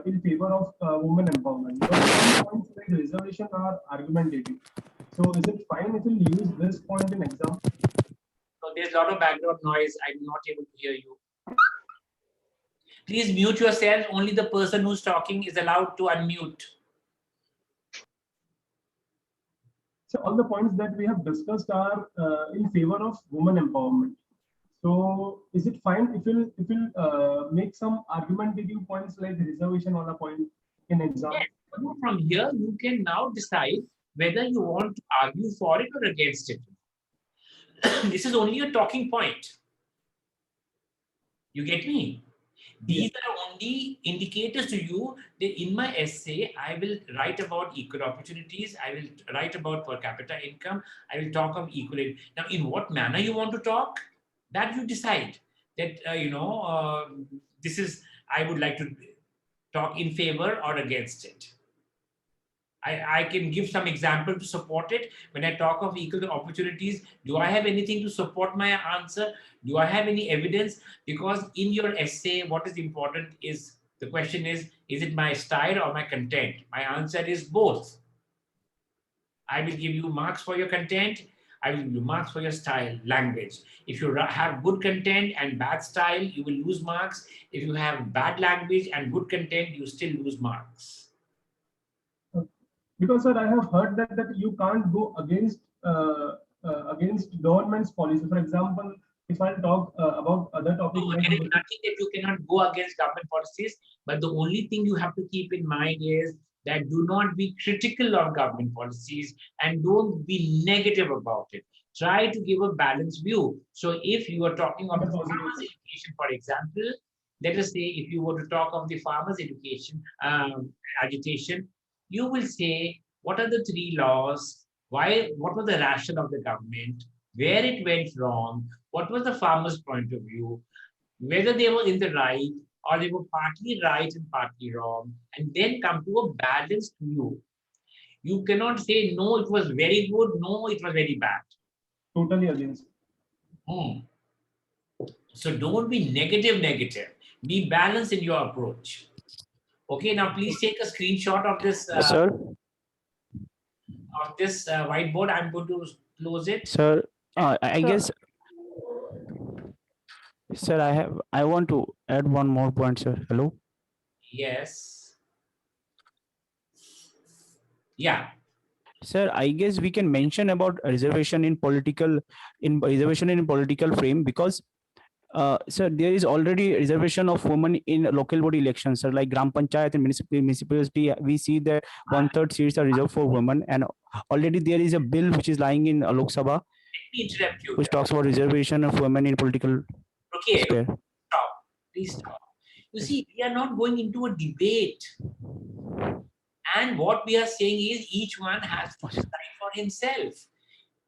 in favor of women empowerment, but some points like reservation are argumentative. So is it fine if we use this point in exam? So there's a lot of background noise. I'm not able to hear you. Please mute yourself. Only the person who's talking is allowed to unmute. So all the points that we have discussed are in favor of women empowerment. So is it fine if we'll make some argumentative points like reservation on a point in exam? Yeah. From here, you can now decide whether you want to argue for it or against it. This is only a talking point. You get me? These are only indicators to you that in my essay, I will write about equal opportunities. I will write about per capita income. I will talk of equality. Now, in what manner you want to talk, that you decide. That, this is, I would like to talk in favor or against it. I can give some example to support it. When I talk of equal opportunities, do I have anything to support my answer? Do I have any evidence? Because in your essay, what is important is, the question is it my style or my content? My answer is both. I will give you marks for your content. I will give you marks for your style, language. If you have good content and bad style, you will lose marks. If you have bad language and good content, you still lose marks. Because sir, I have heard that you can't go against government's policy. For example, if I talk about other topics like there is nothing that you cannot go against government policies, but the only thing you have to keep in mind is that do not be critical of government policies and don't be negative about it. Try to give a balanced view. So if you are talking of the farmers' education, for example, let us say if you were to talk of the farmers' education agitation, you will say, what are the 3 laws? What was the rationale of the government? Where it went wrong? What was the farmer's point of view? Whether they were in the right or they were partly right and partly wrong, and then come to a balanced view. You cannot say, no, it was very good, no, it was very bad. Totally against. So don't be negative. Be balanced in your approach. Okay, now please take a screenshot of this. Sir? Of this whiteboard. I'm going to close it. Sir, I guess, sir, I want to add one more point, sir. Hello? Yes. Yeah. Sir, I guess we can mention about reservation in political frame, because sir, there is already reservation of women in local body elections, sir, like Gram Panchayat and municipality. We see that 1/3 seats are reserved for women, and already there is a bill which is lying in Lok Sabha, which talks about reservation of women in political sphere. Stop. Please stop. You see, we are not going into a debate. And what we are saying is each one has to decide for himself.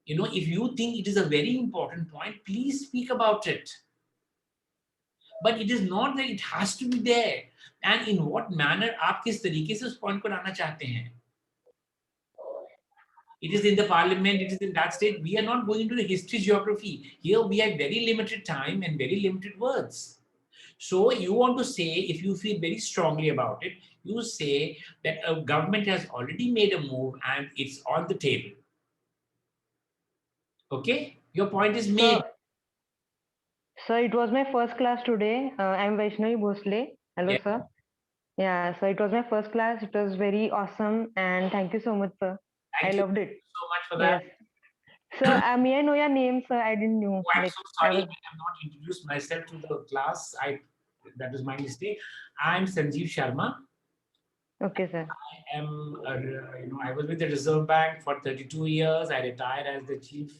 You know, if you think it is a very important point, please speak about it. But it is not that it has to be there. And in what manner आप किस तरीके से उस point को लाना चाहते हैं? It is in the parliament, it is in that state. We are not going into the history geography. Here we have very limited time and very limited words. So you want to say, if you feel very strongly about it, you say that a government has already made a move and it's on the table. Okay? Your point is made. Sir, it was my first class today. I'm Vaishnavi Bhosle. Hello, Yeah. sir. Yeah, so it was my first class. It was very awesome, and thank you so much, sir. I loved it. So much for that. Yes. Sir, may I know your name, sir? I didn't know. Oh, I'm so sorry. I have not introduced myself to the class. That was my mistake. I'm Sanjeev Sharma. Okay, sir. I am, I was with the Reserve Bank for 32 years. I retired as the Chief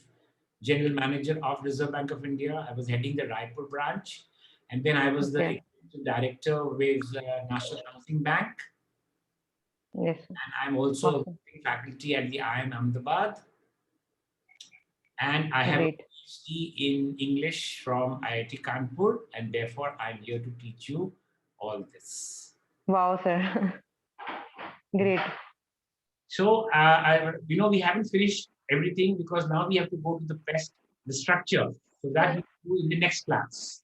General Manager of Reserve Bank of India. I was heading the Raipur branch. And then I was the Executive Director with National Housing Bank. Yes. And I'm also faculty at the IIM Ahmedabad. And I have a PhD in English from IIT Kanpur, and therefore I'm here to teach you all this. Wow, sir. Great. So, we haven't finished everything because now we have to go to the structure. So that we'll do in the next class.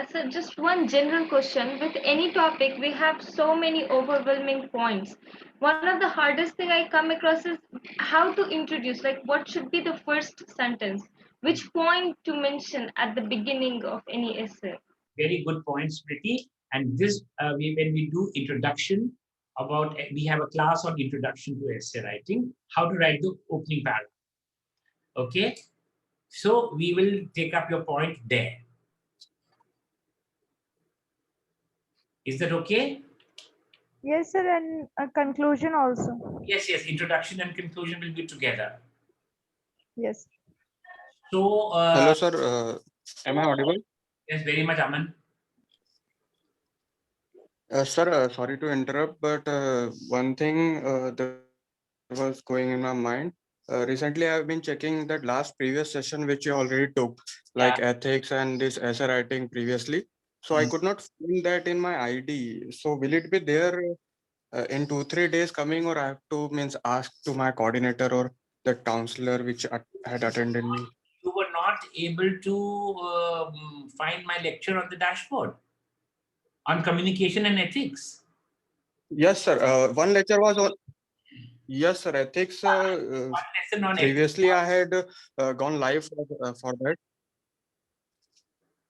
So just one general question. With any topic, we have so many overwhelming points. One of the hardest thing I come across is how to introduce, like what should be the first sentence? Which point to mention at the beginning of any essay? Very good point, Smriti. And this, when we do introduction, we have a class on introduction to essay writing, how to write the opening paragraph. Okay. So we will take up your point there. Is that okay? Yes, sir, and a conclusion also. Yes, yes. Introduction and conclusion will be together. Yes. So, Hello, sir. Am I audible? yes, very much, Aman. Sir, sorry to interrupt, but one thing that was going in my mind. Recently, I've been checking that last previous session which you already took, like ethics and this essay writing previously. So I could not find that in my ID. So will it be there in 2-3 days coming, or I have to means ask to my coordinator or the counselor which had attended me? You were not able to find my lecture on the dashboard on communication and ethics. Yes, sir. One lecture was on. Yes, sir. Ethics. One lesson on ethics. Previously, I had gone live for that.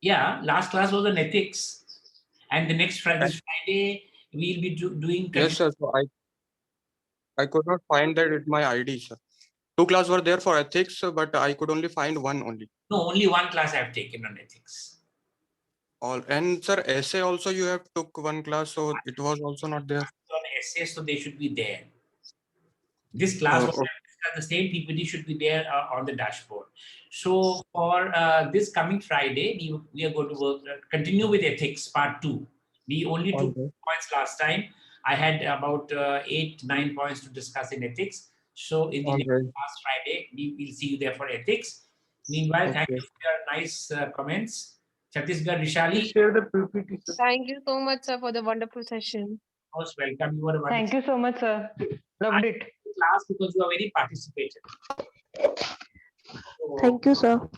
Yeah, last class was on ethics, and the next Friday, this Friday, we'll be doing. Yes, sir. So I could not find that with my ID, sir. 2 classes were there for ethics, but I could only find one only. No, only one class I've taken on ethics. All and sir, essay also you have took one class, so it was also not there. On essays, so they should be there. This class, okay. the same PPT should be there on the dashboard. So for this coming Friday, we are going to work, continue with ethics part 2. We only took points last time. I had about 8-9 points to discuss in ethics. So in the next last Friday, we will see you there for ethics. Meanwhile, thank you for your nice comments. Chhattisgarh Rishali. Share the PPT, sir. Thank you so much, sir, for the wonderful session. Most welcome. You were a Thank you so much, sir. Loved it. Class because you are very participative. So, Thank you, sir.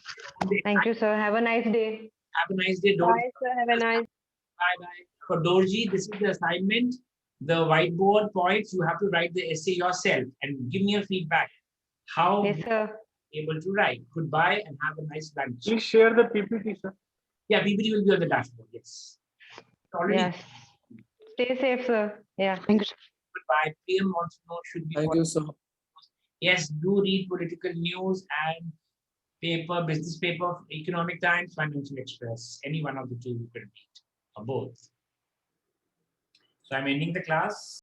Thank you, sir. Have a nice day. Have a nice day, Dorji. Bye, sir. Have a nice. Bye. For Dorji, this is the assignment. The whiteboard points, you have to write the essay yourself and give me a feedback. How yes, sir. Able to write. Goodbye and have a nice lunch. Please share the PPT, sir. Yeah, PPT will be on the dashboard. Yes. Already. Yes. Stay safe, sir. Yeah. Thank you, sir. Goodbye. PM wants to know should be. Thank you, sir. Yes, do read political news and paper, business paper, Economic Times, Financial Express. Any one of the two you can read, or both. So I'm ending the class.